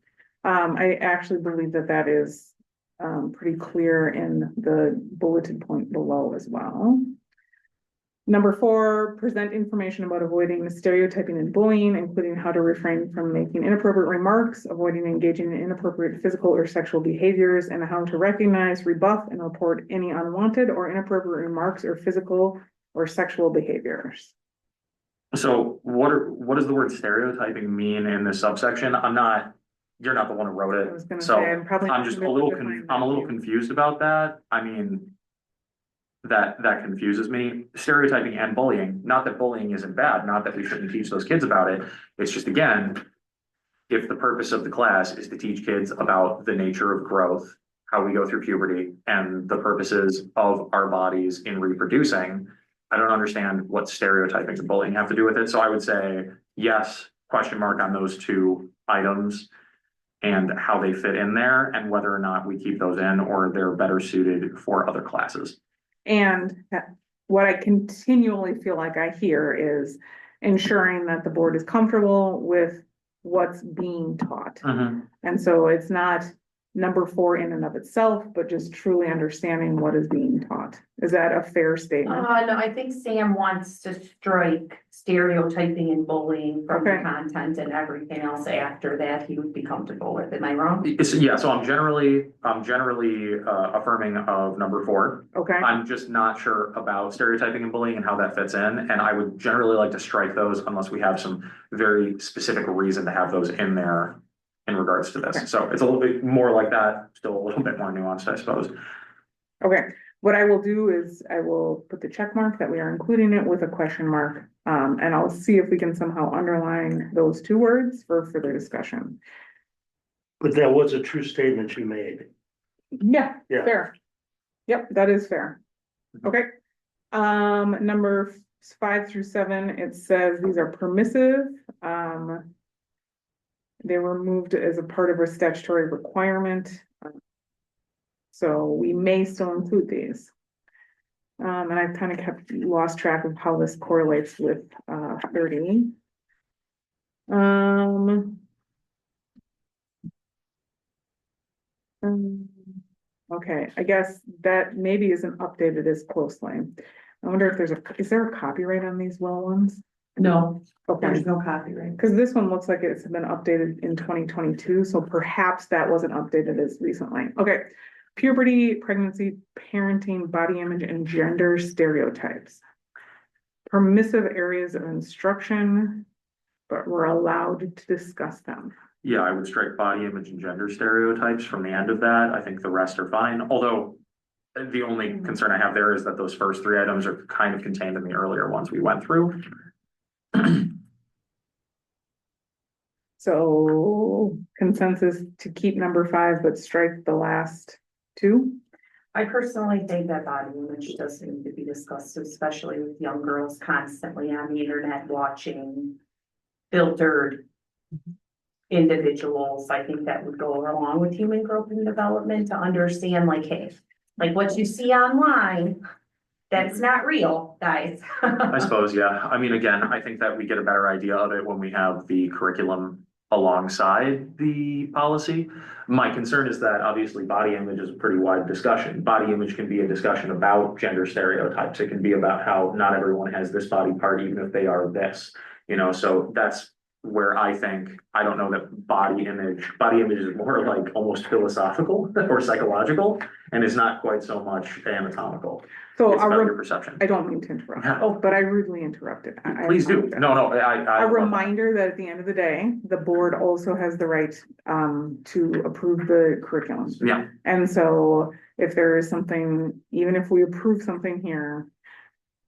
I actually believe that is pretty clear in the bulleted point below as well. Number 4, present information about avoiding stereotyping and bullying, including how to refrain from making inappropriate remarks, avoiding engaging in inappropriate physical or sexual behaviors, and how to recognize, rebuff, and report any unwanted or inappropriate remarks or physical or sexual behaviors.
So what does the word stereotyping mean in this subsection? You're not the one who wrote
I was
it.
gonna
So
say, I'm probably.
I'm just a little, confused about that. I mean, that confuses me. Stereotyping and bullying, not that bullying isn't bad, not that we shouldn't teach those kids about it. It's just, again, if the purpose of the class is to teach kids about the nature of growth, how we go through puberty, and the purposes of our bodies in reproducing, I don't understand what stereotyping and bullying have to do with it. So I would say, yes, question mark on those 2 items and how they fit in there and whether or not we keep those in or they're better suited for other classes.
And what I continually feel like I hear is ensuring that the board is comfortable with what's being taught.
Mhm.
And so it's not number 4 in and of itself, but just truly understanding what is being taught. Is that a fair statement?
No, I think Sam wants to strike stereotyping and bullying from the
Okay.
content, and everything else after that he would be comfortable with. Am I wrong?
Yeah, so I'm generally affirming of number 4.
Okay,
I'm just not sure about stereotyping and bullying and how that fits in, and I would generally like to strike those unless we have some very specific reason to have those in there in regards to
Okay.
this. So it's a little bit more like that, still a little bit more nuanced, I suppose.
okay. What I will do is I will put the check mark that we are including it with a question mark. And I'll see if we can somehow underline those 2 words for further discussion.
But that was a true statement you made.
Yeah,
Yeah.
fair. Yep, that is fair. Okay. Number 5 through 7, it says these are permissive. They were moved as a part of a statutory requirement. So we may still include these. And I've kind of lost track of how this correlates with 30. Okay, I guess that maybe isn't updated as closely. I wonder if is there a copyright on these well ones?
No,
Okay,
there's no copyright.
because this one looks like it's been updated in 2022, so perhaps that wasn't updated as recently. Okay, puberty, pregnancy, parenting, body image, and gender stereotypes. Permissive areas of instruction, but we're allowed to discuss them.
Yeah, I would strike body image and gender stereotypes from the end of that. I think the rest are fine, although the only concern I have there is that those first 3 items are kind of contained in the earlier ones we went through.
So consensus to keep number 5, but strike the last 2.
I personally think that body image does need to be discussed, especially with young girls constantly on the internet watching filtered individuals. I think that would go along with human growth and development to understand, like, hey, like what you see online, that's not real, guys.
I suppose, yeah. I mean, again, I think that we get a better idea of it when we have the curriculum alongside the policy. My concern is that obviously body image is a pretty wide discussion. Body image can be a discussion about gender stereotypes. It can be about how not everyone has this body part, even if they are this, so that's where I think, I don't know that body image is more like almost philosophical or psychological, and is not quite so much anatomical.
So
It's about your perception.
I don't mean to interrupt,
Yeah.
but I rudely interrupted. I
Please do.
apologize.
No, I.
A reminder that at the end of the day, the board also has the right to approve the curriculum.
Yeah,
And so if there is something, even if we approve something here,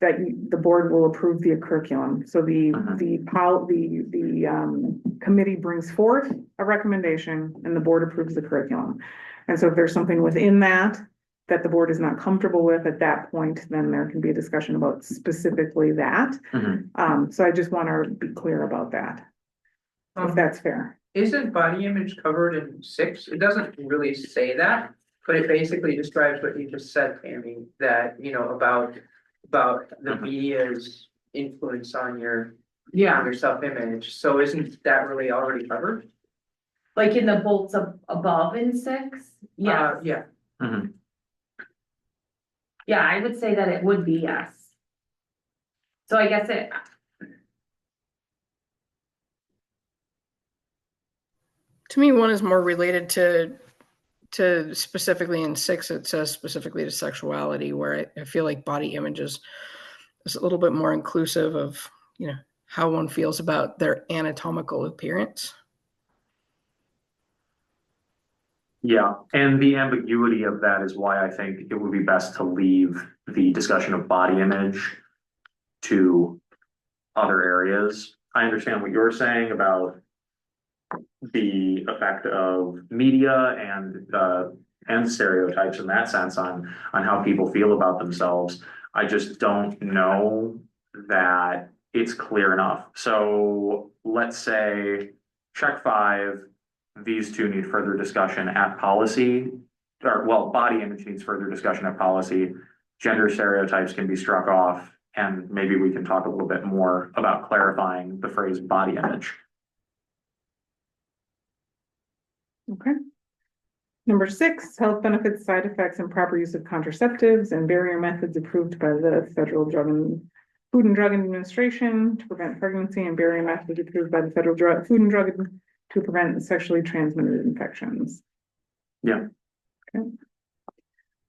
that the board will approve the curriculum. So the committee brings forth a recommendation and the board approves the curriculum. And so if there's something within that the board is not comfortable with at that point, then there can be a discussion about specifically that. So I just want to be clear about that, if that's fair.
Isn't body image covered in 6? It doesn't really say that, but it basically describes what you just said, Tammy, that, about the media's influence on your self-image. So isn't that really already covered?
Like in the bolts above in 6? Yeah,
Yeah.
yeah, I would say that it would be yes. So I guess
To me, one is more related to specifically in 6, it says specifically to sexuality, where I feel like body images is a little bit more inclusive of, how one feels about their anatomical appearance.
yeah, and the ambiguity of that is why I think it would be best to leave the discussion of body image to other areas. I understand what you're saying about the effect of media and stereotypes in that sense on how people feel about themselves. I just don't know that it's clear enough. So let's say check 5, these 2 need further discussion at policy, body image needs further discussion at policy. Gender stereotypes can be struck off, and maybe we can talk a little bit more about clarifying the phrase body image.
Okay. Number 6, health benefits, side effects, and proper use of contraceptives and barrier methods approved by the Federal Food and Drug Administration to prevent pregnancy, and barrier methods approved by the Food and Drug to prevent sexually transmitted infections.
Yeah.
Okay.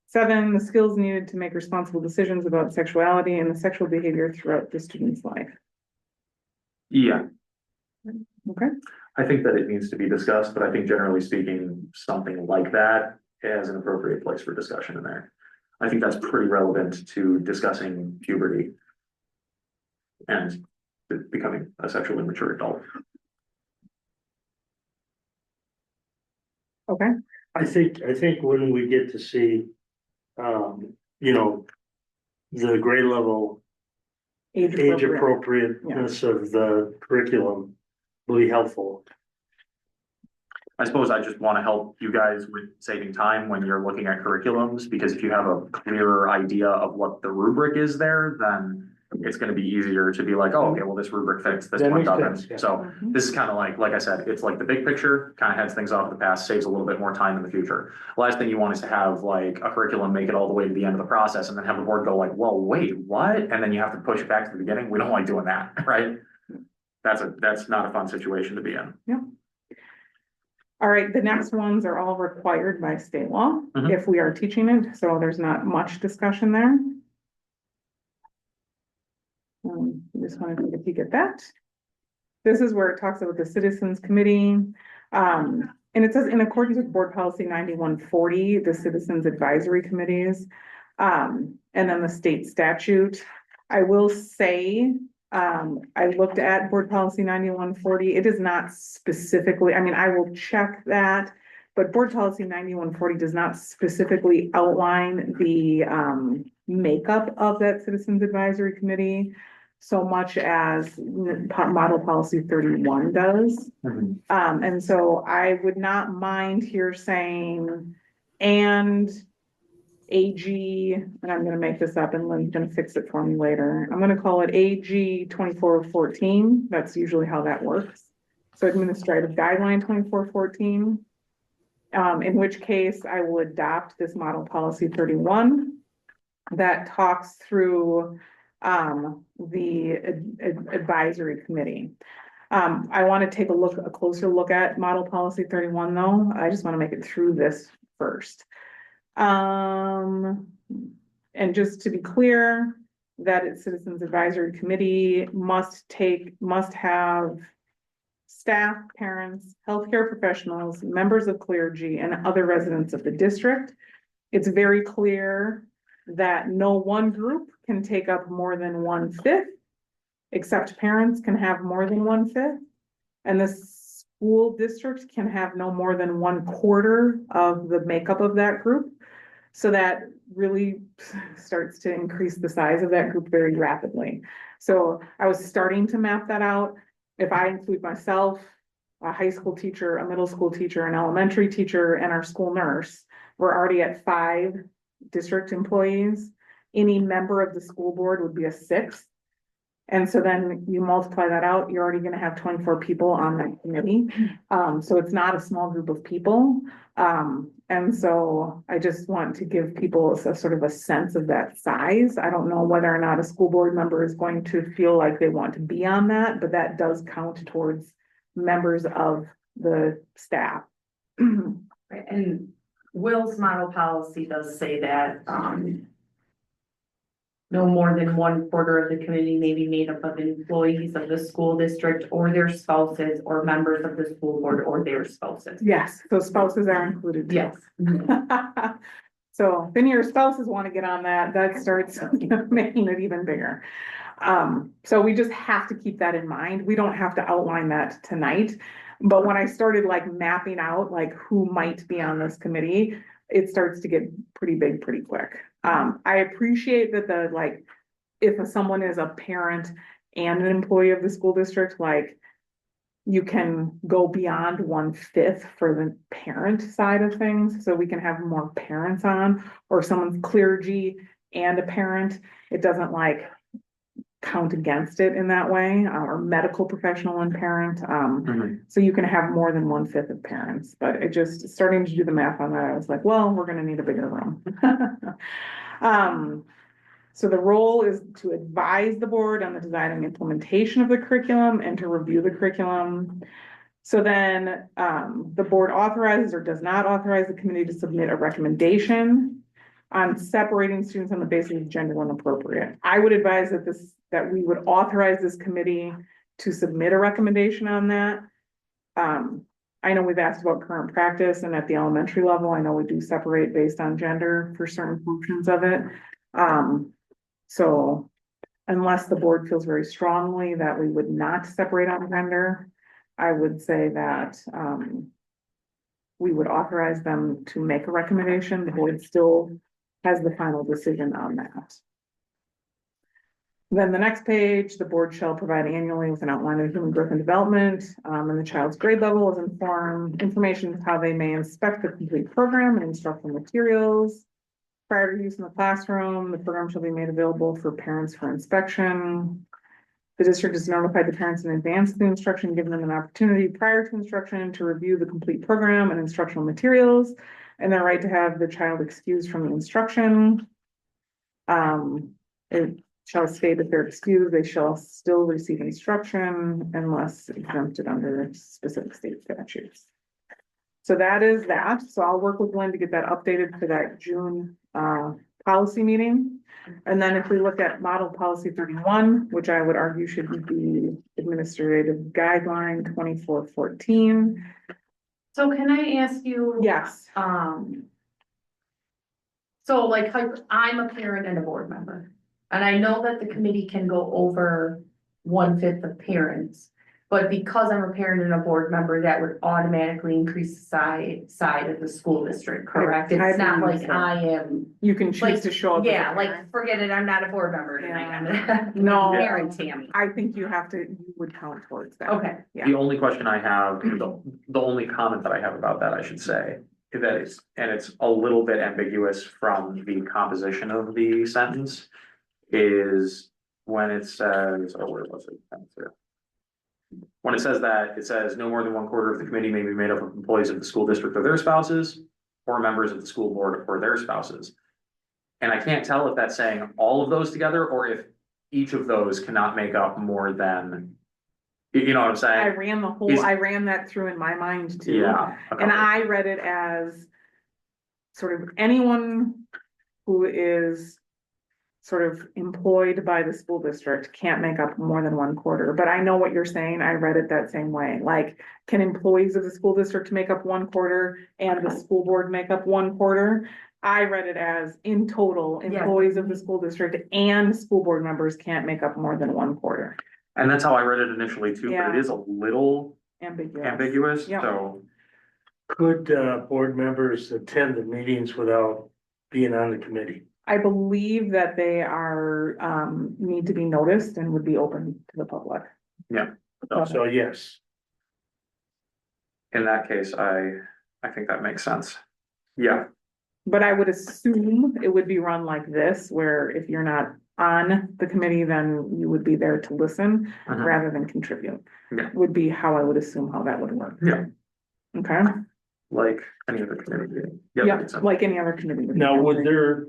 7, the skills needed to make responsible decisions about sexuality and the sexual behavior throughout the student's life.
Yeah,
Okay.
I think that it needs to be discussed, but I think generally speaking, something like that has an appropriate place for discussion in there. I think that's pretty relevant to discussing puberty and becoming a sexually mature adult.
Okay.
I think when we get to see, you know, the grade level age appropriateness of the curriculum will be helpful.
I suppose I just want to help you guys with saving time when you're looking at curriculums, because if you have a clearer idea of what the rubric is there, then it's going to be easier to be like, oh, okay, well, this rubric fits, this
That
one
makes
doesn't.
sense, yeah.
So this is kind of like I said, it's like the big picture, kind of heads things off the past, saves a little bit more time in the future. Last thing you want is to have like a curriculum, make it all the way to the end of the process, and then have the board go like, well, wait, what? And then you have to push it back to the beginning. We don't like doing that, right? That's not a fun situation to be in.
Yeah. All right, the next ones are all required by state law
Mhm.
if we are teaching it, so there's not much discussion there. Just wanted to take a peek at that. This is where it talks about the Citizens Committee. And it says in accordance with Board Policy 9140, the Citizens Advisory Committees, and then the state statute. I will say, I looked at Board Policy 9140. It is not specifically, I mean, I will check that, but Board Policy 9140 does not specifically outline the makeup of that Citizens Advisory Committee so much as Model Policy 31 does. And so I would not mind here saying, and AG, and I'm gonna make this up and Lynn's gonna fix it for me later. I'm gonna call it AG 2414. That's usually how that works. So Administrative Guideline 2414. In which case I will adopt this Model Policy 31 that talks through the advisory committee. I want to take a closer look at Model Policy 31 though. I just want to make it through this first. And just to be clear, that its Citizens Advisory Committee must have staff, parents, healthcare professionals, members of clergy, and other residents of the district. It's very clear that no one group can take up more than 1/5, except parents can have more than 1/5. And the school district can have no more than 1/4 of the makeup of that group. So that really starts to increase the size of that group very rapidly. So I was starting to map that out. If I include myself, a high school teacher, a middle school teacher, an elementary teacher, and our school nurse, we're already at 5 district employees. Any member of the school board would be a 6th. And so then you multiply that out, you're already gonna have 24 people on that committee. So it's not a small group of people. And so I just want to give people a sort of a sense of that size. I don't know whether or not a school board member is going to feel like they want to be on that, but that does count towards members of the staff.
Right, and Will's model policy does say that, no more than 1/4 of the committee may be made up of employees of the school district or their spouses or members of the school board or their spouses.
Yes, so spouses are included. Too.
Yes.
So if any of your spouses want to get on that, that starts making it even bigger. So we just have to keep that in mind. We don't have to outline that tonight. But when I started like mapping out like who might be on this committee, it starts to get pretty big pretty quick. I appreciate that if someone is a parent and an employee of the school district, like you can go beyond 1/5 for the parent side of things. So we can have more parents on, or someone's clergy and a parent. It doesn't like count against it in that way, or medical professional and parent.
Mhm.
So you can have more than 1/5 of parents, but it just, starting to do the math on that, I was like, well, we're gonna need a bigger room. So the role is to advise the board on the design and implementation of the curriculum and to review the curriculum. So then, the board authorizes or does not authorize the committee to submit a recommendation on separating students on the basis of gender when appropriate. I would advise that we would authorize this committee to submit a recommendation on that. I know we've asked about current practice, and at the elementary level, I know we do separate based on gender for certain functions of it. So unless the board feels very strongly that we would not separate on gender, I would say that, we would authorize them to make a recommendation. The board still has the final decision on that. Then the next page, the board shall provide annually with an outline of human growth and development, and the child's grade level is information of how they may inspect the complete program and instructional materials. Prior to use in the classroom, the program shall be made available for parents for inspection. The district is notified the parents in advance of the instruction, giving them an opportunity prior to instruction to review the complete program and instructional materials, and their right to have the child excused from the instruction. It shall state if they're excused, they shall still receive instruction unless exempted under specific state statutes. So that is that. So I'll work with Lynn to get that updated for that June policy meeting. And then if we look at model policy 31, which I would argue should be administrative guideline 2414.
So can I ask you?
Yes.
So like, I'm a parent and a board member, and I know that the committee can go over 1/5 of parents. But because I'm a parent and a board member, that would automatically increase the side of the school district, correct?
I
It's not
believe
like
so.
I am,
You can choose
like,
to show up. as a
yeah, like,
parent.
forget it, I'm not a board member tonight, I'm a
No.
parent, Tammy.
I think you would count towards that.
Okay,
Yeah.
The only question I have, the only comment that I have about that, I should say, is that it's a little bit ambiguous from the composition of the sentence, is when it says, oh, where was it? When it says that, it says no more than 1/4 of the committee may be made up of employees of the school district or their spouses, or members of the school board or their spouses. And I can't tell if that's saying all of those together, or if each of those cannot make up more than, you know what I'm saying?
I ran that through in my mind too.
Yeah.
And I read it as sort of anyone who is sort of employed by the school district can't make up more than 1/4, but I know what you're saying. I read it that same way. Like, can employees of the school district make up 1/4 and the school board make up 1/4? I read it as in total,
Yeah.
employees of the school district and school board members can't make up more than 1/4.
And that's how I read it initially too, but
Yeah.
it is a little ambiguous,
Yeah.
so.
Could board members attend the meetings without being on the committee?
I believe that they are, need to be noticed and would be open to the public.
So yes,
In that case, I think that makes sense. Yeah,
But I would assume it would be run like this, where if you're not on the committee, then you would be there to listen
Mhm.
rather than contribute.
Yeah.
Would be how I would assume how that would work.
Yeah.
Okay,
like any other committee meeting.
yeah,
makes sense.
like any other committee. meeting.
now would their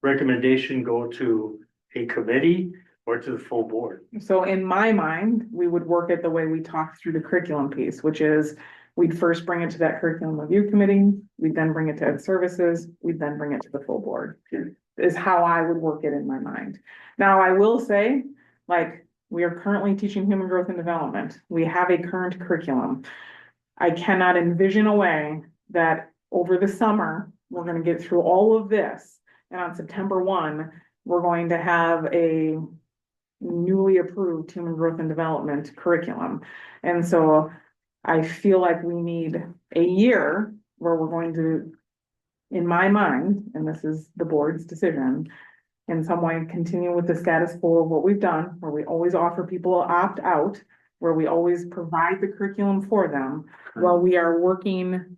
recommendation go to a committee or to the full board?
So in my mind, we would work it the way we talked through the curriculum piece, which is we'd first bring it to that curriculum review committee, we'd then bring it to ed services, we'd then bring it to the full board. Is how I would work it in my mind. Now, I will say, like, we are currently teaching human growth and development. We have a current curriculum. I cannot envision a way that over the summer, we're gonna get through all of this. And on September 1, we're going to have a newly approved human growth and development curriculum. And so I feel like we need a year where we're going to, in my mind, and this is the board's decision, in some way continue with the status quo of what we've done, where we always offer people opt out, where we always provide the curriculum for them while we are working,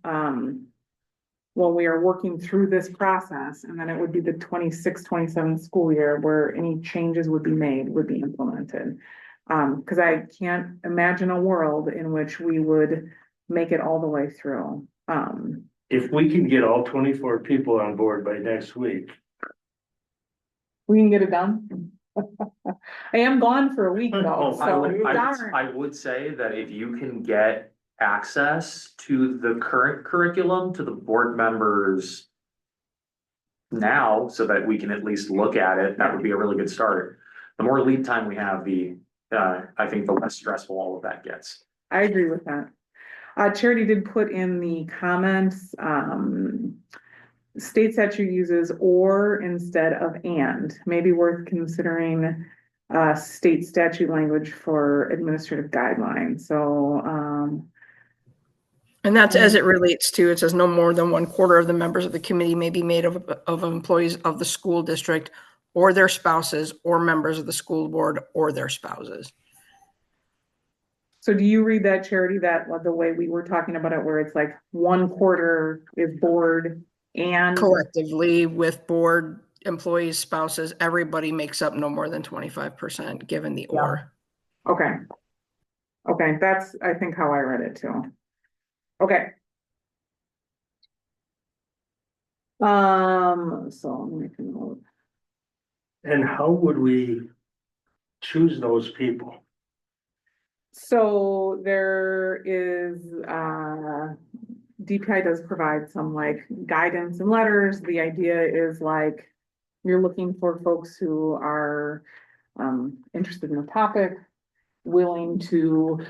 while we are working through this process, and then it would be the 26-27 school year where any changes would be implemented. Cause I can't imagine a world in which we would make it all the way through.
If we can get all 24 people on board by next week,
We can get it done. I am gone for a week though,
Oh,
so darn.
I would say that if you can get access to the current curriculum, to the board members now, so that we can at least look at it, that would be a really good start. The more lead time we have, I think the less stressful all of that gets.
I agree with that. Charity did put in the comments, state statute uses or instead of and, maybe worth considering state statute language for administrative guidelines. So,
And that's as it relates to, it says no more than 1/4 of the members of the committee may be made of employees of the school district or their spouses or members of the school board or their spouses.
so do you read that, Charity, that the way we were talking about it, where it's like 1/4 is board and
Collectively with board employees, spouses, everybody makes up no more than 25% given the or.
okay. Okay, that's, I think, how I read it too. Okay. So let me make a note.
and how would we choose those people?
So there is, DPI does provide some like guidance and letters. The idea is like, you're looking for folks who are, interested in the topic, willing to,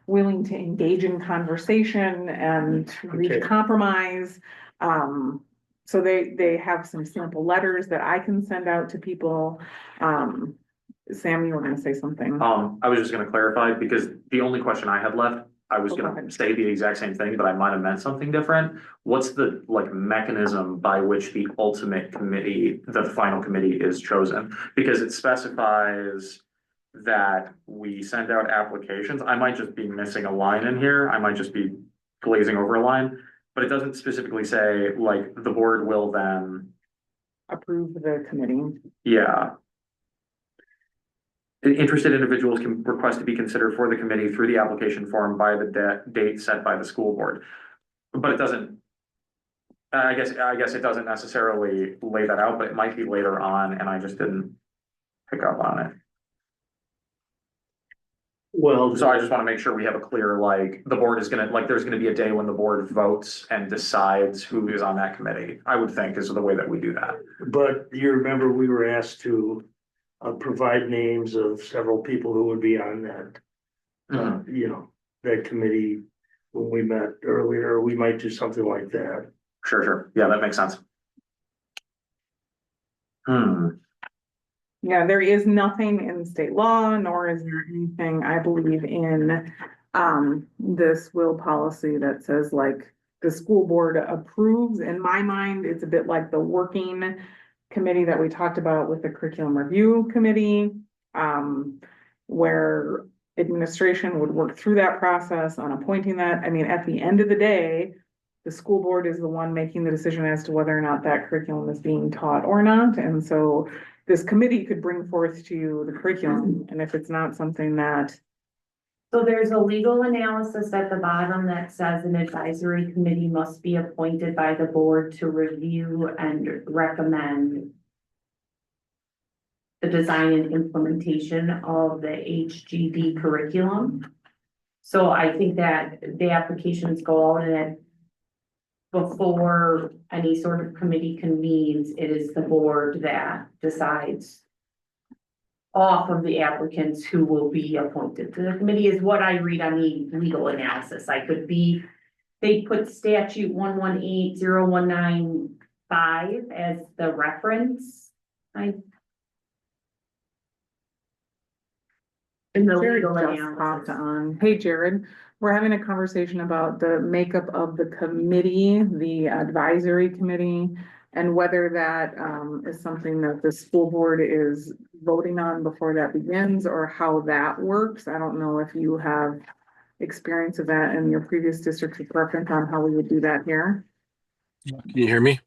willing to engage in conversation and reach
Okay.
compromise. So they have some sample letters that I can send out to people. Sam, you were gonna say something.
I was just gonna clarify, because the only question I had left, I was
Oh, go
gonna
ahead.
say the exact same thing, but I might have meant something different. What's the mechanism by which the ultimate committee, the final committee is chosen? Because it specifies that we send out applications. I might just be missing a line in here. I might just be glazing over a line, but it doesn't specifically say like the board will then,
Approve the committee.
yeah. Interested individuals can request to be considered for the committee through the application form by the date set by the school board. But it doesn't, I guess it doesn't necessarily lay that out, but it might be later on, and I just didn't pick up on it.
Well,
So I just want to make sure we have a clear, like, the board is gonna, like, there's gonna be a day when the board votes and decides who is on that committee, I would think is the way that we do that.
but you remember we were asked to provide names of several people who would be on that, you know, that committee when we met earlier. We might do something like that.
Sure, yeah, that makes sense.
Yeah, there is nothing in state law, nor is there anything, I believe, in this will policy that says like the school board approves. In my mind, it's a bit like the working committee that we talked about with the curriculum review committee, where administration would work through that process on appointing that. I mean, at the end of the day, the school board is the one making the decision as to whether or not that curriculum is being taught or not. And so this committee could bring forth to you the curriculum, and if it's not something that,
So there's a legal analysis at the bottom that says an advisory committee must be appointed by the board to review and recommend the design and implementation of the HGD curriculum. So I think that the applications go out and before any sort of committee convenes, it is the board that decides off of the applicants who will be appointed to the committee is what I read on the legal analysis. I could be, they put statute 1180195 as the reference. In the
Jared
legal
just popped
analysis.
on. Hey, Jared, we're having a conversation about the makeup of the committee, the advisory committee, and whether that is something that the school board is voting on before that begins, or how that works. I don't know if you have experience of that in your previous district of preference on how we would do that here?
Can you hear me?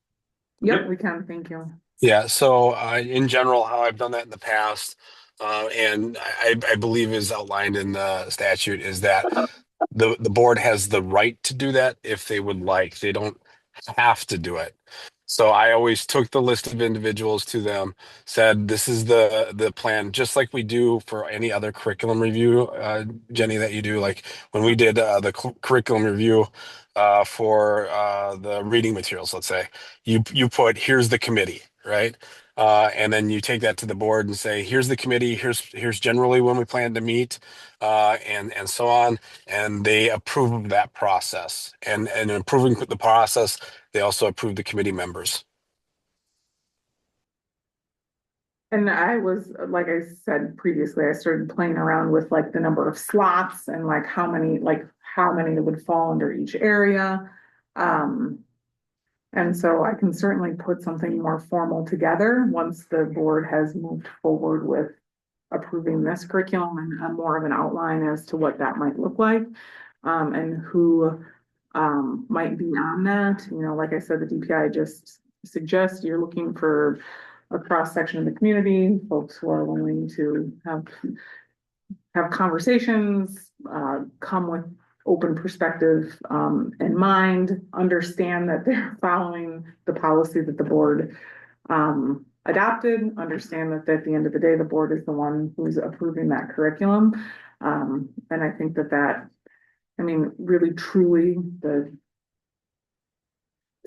Yep, we can, thank you.
Yeah, so in general, how I've done that in the past, and I believe is outlined in the statute, is that the board has the right to do that if they would like. They don't have to do it. So I always took the list of individuals to them, said, this is the plan, just like we do for any other curriculum review, Jenny, that you do. Like when we did the curriculum review for the reading materials, let's say, you put, here's the committee, right? And then you take that to the board and say, here's the committee, here's generally when we plan to meet, and so on. And they approve of that process. And in approving the process, they also approve the committee members.
And I was, like I said previously, I started playing around with like the number of slots and like how many would fall under each area. And so I can certainly put something more formal together once the board has moved forward with approving this curriculum and more of an outline as to what that might look like. And who might be on that. You know, like I said, the DPI just suggests you're looking for a cross section of the community, folks who are willing to have conversations, come with open perspective in mind, understand that they're following the policy that the board adopted, understand that at the end of the day, the board is the one who's approving that curriculum. And I think that, I mean, really truly, the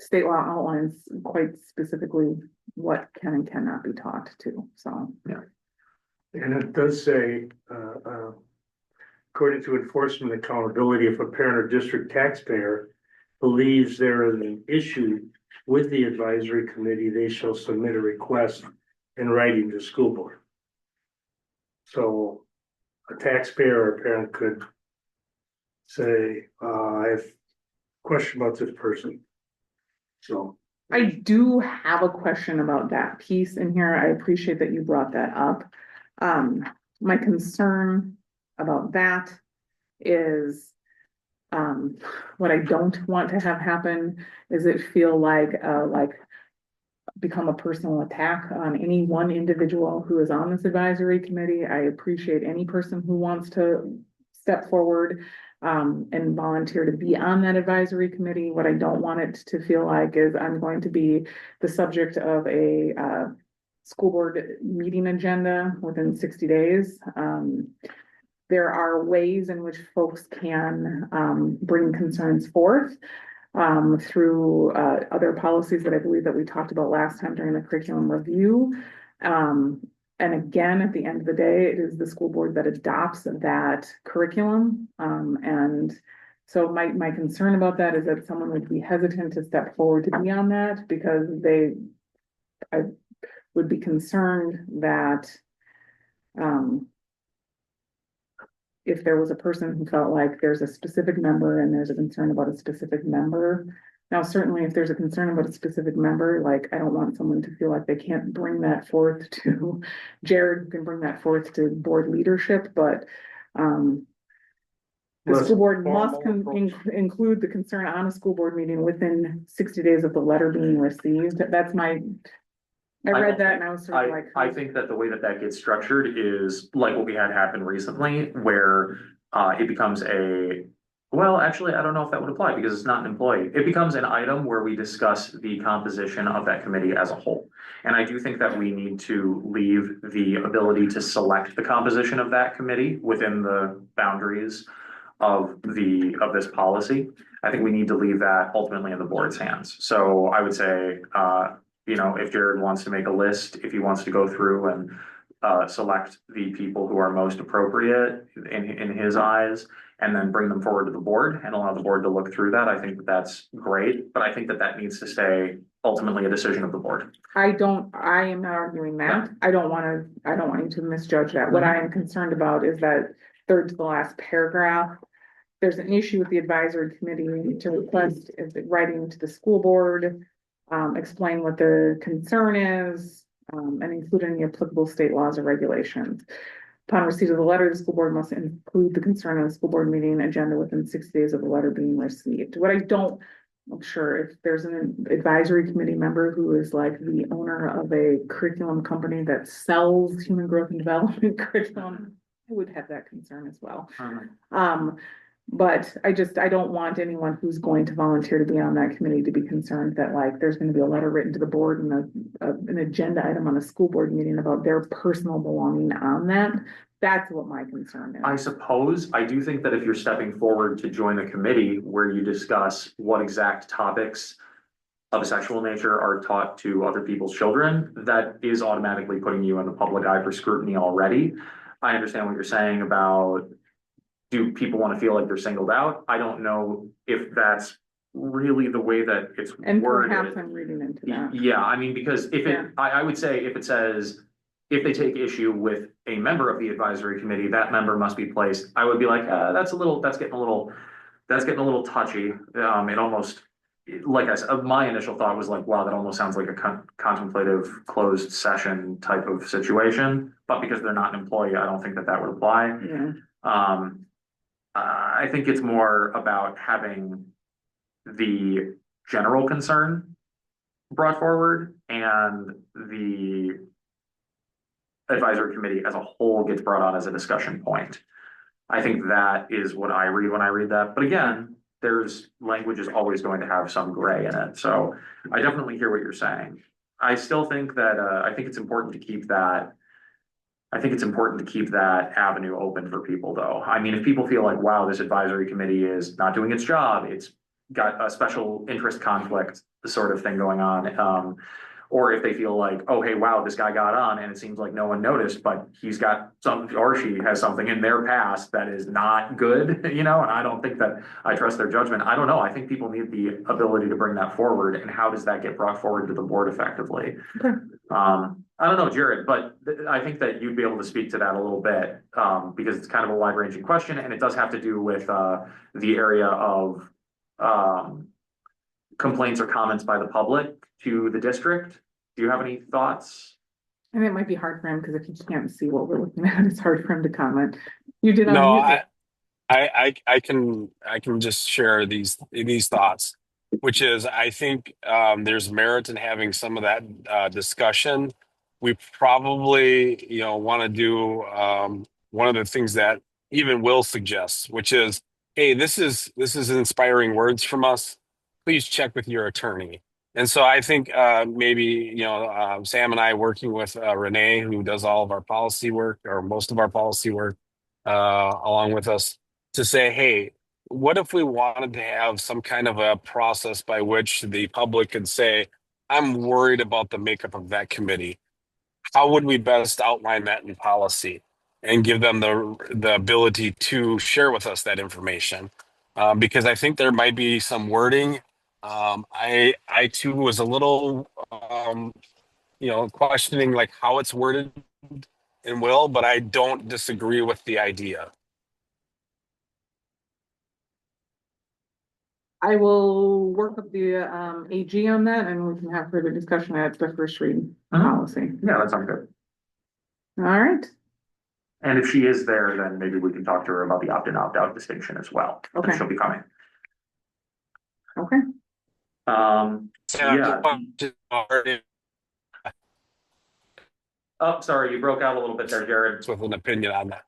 state law outlines quite specifically what can and cannot be taught to, so.
And it does say, according to enforcement accountability, if a parent or district taxpayer believes there is an issue with the advisory committee, they shall submit a request in writing to the school board. So a taxpayer or a parent could say, I have a question about this person. So
I do have a question about that piece in here. I appreciate that you brought that up. My concern about that is, what I don't want to have happen is it feel like become a personal attack on any one individual who is on this advisory committee. I appreciate any person who wants to step forward and volunteer to be on that advisory committee. What I don't want it to feel like is I'm going to be the subject of a school board meeting agenda within 60 days. There are ways in which folks can bring concerns forth through other policies that I believe that we talked about last time during the curriculum review. And again, at the end of the day, it is the school board that adopts that curriculum. And so my concern about that is that someone would be hesitant to step forward to be on that because I would be concerned that if there was a person who felt like there's a specific member and there's a concern about a specific member. Now, certainly if there's a concern about a specific member, like I don't want someone to feel like they can't bring that forth to Jared can bring that forth to board leadership, but the school board must include the concern on a school board meeting within 60 days of the letter being received. That's I read that and I was sort of like.
I think that the way that gets structured is like what we had happen recently, where it becomes well, actually, I don't know if that would apply because it's not an employee. It becomes an item where we discuss the composition of that committee as a whole. And I do think that we need to leave the ability to select the composition of that committee within the boundaries of this policy. I think we need to leave that ultimately in the board's hands. So I would say, you know, if Jared wants to make a list, if he wants to go through and select the people who are most appropriate in his eyes, and then bring them forward to the board and allow the board to look through that, I think that's great. But I think that needs to stay ultimately a decision of the board.
I am not arguing that. Yeah. I don't want you to misjudge that. What I am concerned about is that third to the last paragraph. There's an issue with the advisory committee to request writing to the school board, explain what the concern is, and include any applicable state laws or regulations. Upon receipt of the letter, the school board must include the concern on the school board meeting agenda within 60 days of the letter being received. I'm sure if there's an advisory committee member who is like the owner of a curriculum company that sells human growth and development curriculum, I would have that concern as well. But I don't want anyone who's going to volunteer to be on that committee to be concerned that like there's going to be a letter written to the board and an agenda item on a school board meeting about their personal belonging on that. That's what my concern is.
I suppose, I do think that if you're stepping forward to join a committee where you discuss what exact topics of a sexual nature are taught to other people's children, that is automatically putting you in the public eye for scrutiny already. I understand what you're saying about, do people want to feel like they're singled out? I don't know if that's really the way that it's
And
worded.
perhaps I'm reading into that.
Yeah, I mean, because if
Yeah.
I would say if it says, if they take issue with a member of the advisory committee, that member must be placed, I would be like, that's getting a little touchy. It almost, like I said, my initial thought was like, wow, that almost sounds like a contemplative closed session type of situation. But because they're not an employee, I don't think that would apply.
Yeah.
I think it's more about having the general concern brought forward and the advisory committee as a whole gets brought on as a discussion point. I think that is what I read when I read that. But again, language is always going to have some gray in it. So I definitely hear what you're saying. I still think that, I think it's important to keep that avenue open for people though. I mean, if people feel like, wow, this advisory committee is not doing its job, it's got a special interest conflict sort of thing going on. Or if they feel like, oh, hey, wow, this guy got on and it seems like no one noticed, but he's got something or she has something in their past that is not good, and I don't think that I trust their judgment. I don't know. I think people need the ability to bring that forward. And how does that get brought forward to the board effectively?
Okay.
I don't know, Jared, but I think that you'd be able to speak to that a little bit, because it's kind of a wide ranging question and it does have to do with, the area of, complaints or comments by the public to the district. Do you have any thoughts?
And it might be hard for him because if he can't see what we're looking at, it's hard for him to comment. You did
No,
unmute it.
I can just share these thoughts, which is I think there's merit in having some of that discussion. We probably want to do one of the things that even Will suggests, which is, hey, this is inspiring words from us. Please check with your attorney. And so I think maybe Sam and I working with Renee, who does all of our policy work or most of our policy work along with us, to say, hey, what if we wanted to have some kind of a process by which the public could say, I'm worried about the makeup of that committee. How would we best outline that in policy and give them the ability to share with us that information? Because I think there might be some wording. I too was a little questioning like how it's worded in Will, but I don't disagree with the idea.
I will work with the AG on that and we can have further discussion at the first read policy.
Yeah, that sounds good.
All right.
And if she is there, then maybe we can talk to her about the opt-in, opt-out distinction as well.
Okay.
She'll be coming.
Okay.
Yeah. Oh, sorry, you broke out a little bit there, Jared.
With an opinion on that.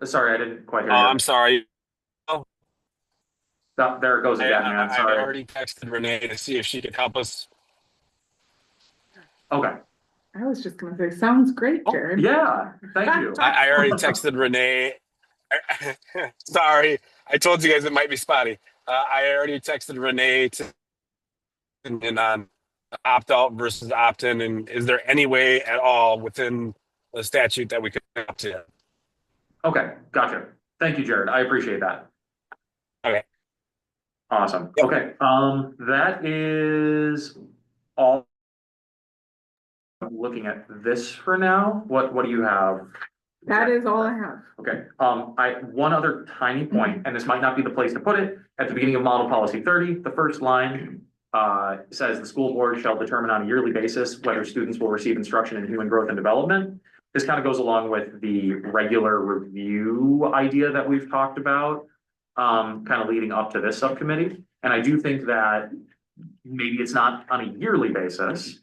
Sorry, I didn't quite hear
Oh,
you.
I'm sorry.
There it goes again, man.
I
Sorry.
already texted Renee to see if she could help us.
Okay.
I was just gonna say, sounds great, Jared.
Yeah, thank you.
I already texted Renee. Sorry, I told you guys it might be spotty. I already texted Renee and on opt out versus opt in, and is there any way at all within the statute that we could opt in?
Okay, gotcha. Thank you, Jared. I appreciate that.
Okay.
Awesome.
Yep.
Okay, that is all. Looking at this for now. What do you have?
That is all I have.
Okay, one other tiny point, and this might not be the place to put it, at the beginning of model policy 30, the first line says the school board shall determine on a yearly basis whether students will receive instruction in human growth and development. this kind of goes along with the regular review idea that we've talked about, kind of leading up to this subcommittee. And I do think that maybe it's not on a yearly basis,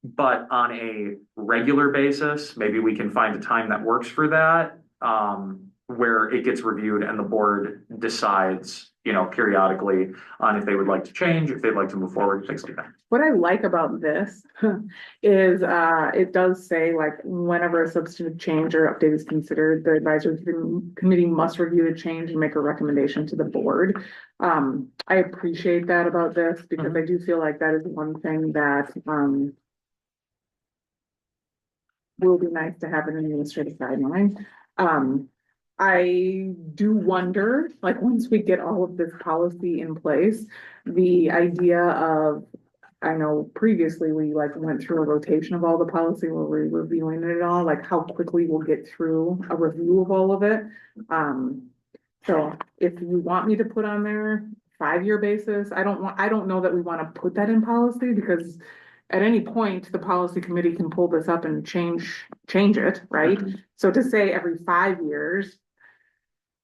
but on a regular basis, maybe we can find a time that works for that, where it gets reviewed and the board decides, periodically on if they would like to change, if they'd like to move forward, things like that.
What I like about this is, it does say like whenever a substantive change or update is considered, the advisory committee must review the change and make a recommendation to the board. I appreciate that about this because I do feel like that is one thing that, will be nice to have an administrative guideline. I do wonder, like, once we get all of this policy in place, the idea of, I know previously we like went through a rotation of all the policy where we're reviewing it all, like how quickly we'll get through a review of all of it. So if you want me to put on there 5-year basis, I don't know that we want to put that in policy because at any point, the policy committee can pull this up and change it, right? So to say every 5 years,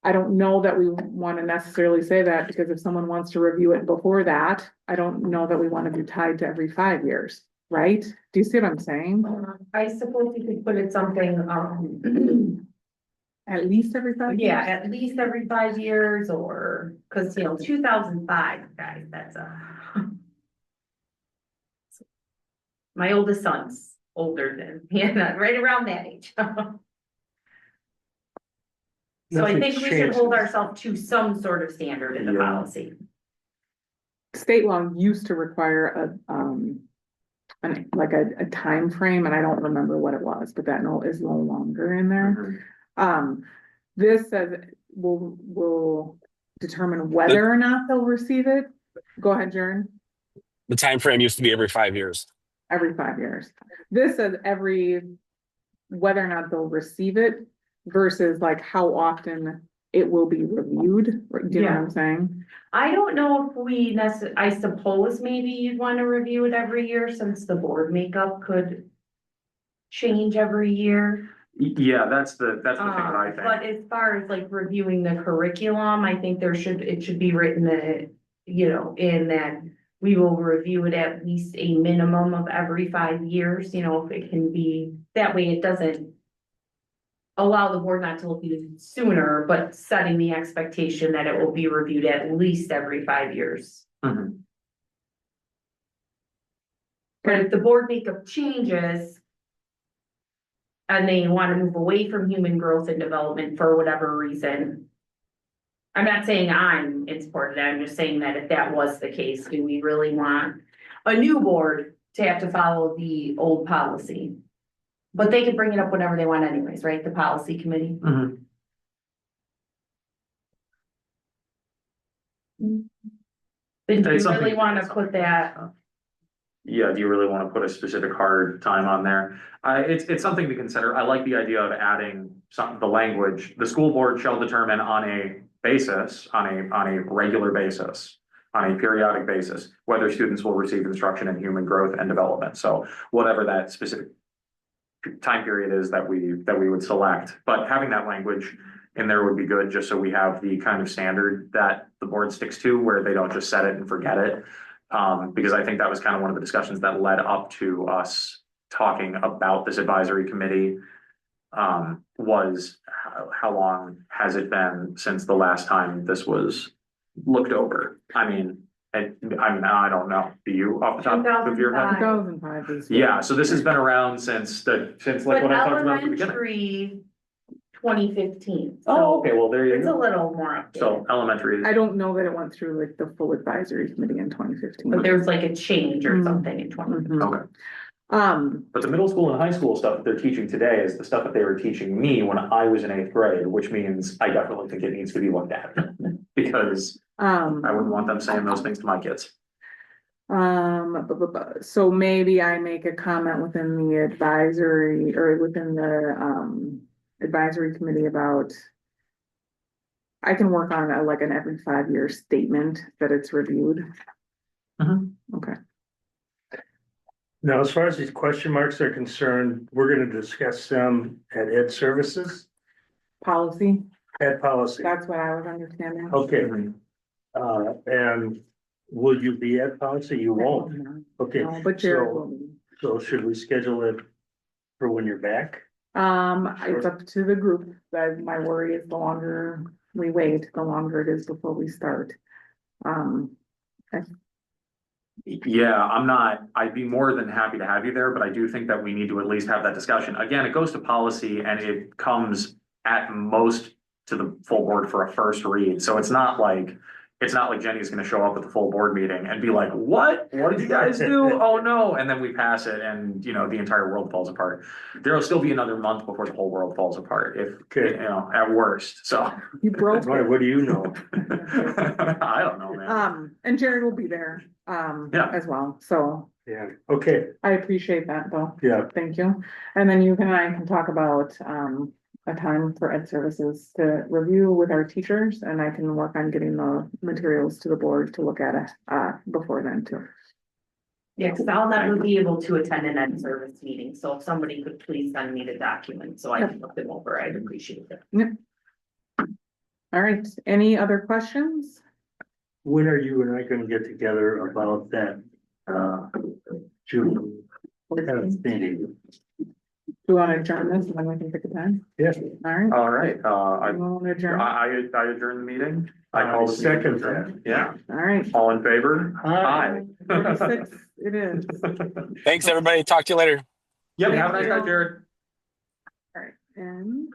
I don't know that we want to necessarily say that because if someone wants to review it before that, I don't know that we want to be tied to every 5 years, right? Do you see what I'm saying?
I suppose you could put it something,
At least every 5 years?
yeah, at least every 5 years or, cause 2005, guys, that's my oldest son's older than, right around that age. So I think we should hold ourselves to some sort of standard in the
Yeah.
policy.
State law used to require a time frame, and I don't remember what it was, but that is no longer in there. This says will determine whether or not they'll receive it. Go ahead, Jern.
The time frame used to be every 5 years.
Every 5 years. This says whether or not they'll receive it versus like how often it will be reviewed. Do you know what I'm saying?
I don't know if we I suppose maybe you'd want to review it every year since the board makeup could change every year.
Yeah, that's the thing that I think.
But as far as like reviewing the curriculum, I think it should be written that, in that we will review it at least a minimum of every 5 years, if it can be, that way it doesn't allow the board not to look at it sooner, but setting the expectation that it will be reviewed at least every 5 years.
Mhm.
But if the board makeup changes and they want to move away from human growth and development for whatever reason, I'm not saying I'm in support of that, I'm just saying that if that was the case, do we really want a new board to have to follow the old policy? But they could bring it up whenever they want anyways, right? The policy committee.
Mhm.
Then do you
It's
really
something-
want to put that?
Yeah, do you really want to put a specific hard time on there? It's something to consider. I like the idea of adding the language. The school board shall determine on a basis, on a regular basis, on a periodic basis, whether students will receive instruction in human growth and development. So whatever that specific time period is that we would select, but having that language in there would be good, just so we have the kind of standard that the board sticks to, where they don't just set it and forget it. Because I think that was kind of one of the discussions that led up to us talking about this advisory committee. Was how long has it been since the last time this was looked over? I mean, I don't know. Do you off the top of your head?
2005 is.
Yeah, so this has been around since like
But
what I talked about at the beginning.
elementary, 2015.
Oh, okay, well, there you
It's a
go.
little more
So
updated,
elementary is.
I don't know that it went through like the full advisory committee in 2015.
but there was like a change or something in 2015.
Mhm.
Okay.
But the middle school and high school stuff that they're teaching today is the stuff that they were teaching me when I was in 8th grade, which means I definitely think it needs to be looked at. Because I wouldn't want them saying those things to my kids.
So maybe I make a comment within the advisory or within the advisory committee about. I can work on like an every 5-year statement that it's reviewed.
Mhm.
Okay.
Now, as far as these question marks are concerned, we're gonna discuss them at Ed Services,
Policy,
Ed Policy.
that's what I was understanding.
Okay, and will you be at Policy? You won't. Okay,
No, but Jared
so,
will be.
so should we schedule it for when you're back?
It's up to the group, that my worry is the longer we wait, the longer it is before we start.
Yeah, I'd be more than happy to have you there, but I do think that we need to at least have that discussion. Again, it goes to policy and it comes at most to the full board for a first read. So it's not like Jenny's gonna show up at the full board meeting and be like, what? What did you guys do? Oh, no. And then we pass it and, the entire world falls apart. There'll still be another month before the whole world falls apart if,
Okay.
at worst. So
You broke
Right,
it.
what do you know?
I don't know, man.
And Jared will be there,
Yeah.
as well, so
Yeah, okay,
I appreciate that, though.
yeah,
Thank you. And then you and I can talk about, a time for Ed Services to review with our teachers, and I can work on getting the materials to the board to look at it, before then too.
Yeah, because I'll never be able to attend an Ed service meeting, so if somebody could please send me the document so I can look them over, I'd appreciate it.
All right, any other questions?
when are you and I gonna get together about that, June? Meeting?
Do you want to adjourn this and then we can pick a time?
Yes.
All right.
All right,
You want to adjourn?
I adjourn the meeting. I call this meeting
Second
adjourned.
that.
Yeah,
All right.
all in favor?
Aye.
36 it is.
Thanks, everybody. Talk to you later.
Yep, have a
Thank
nice night,
you.
Jared.
All right, and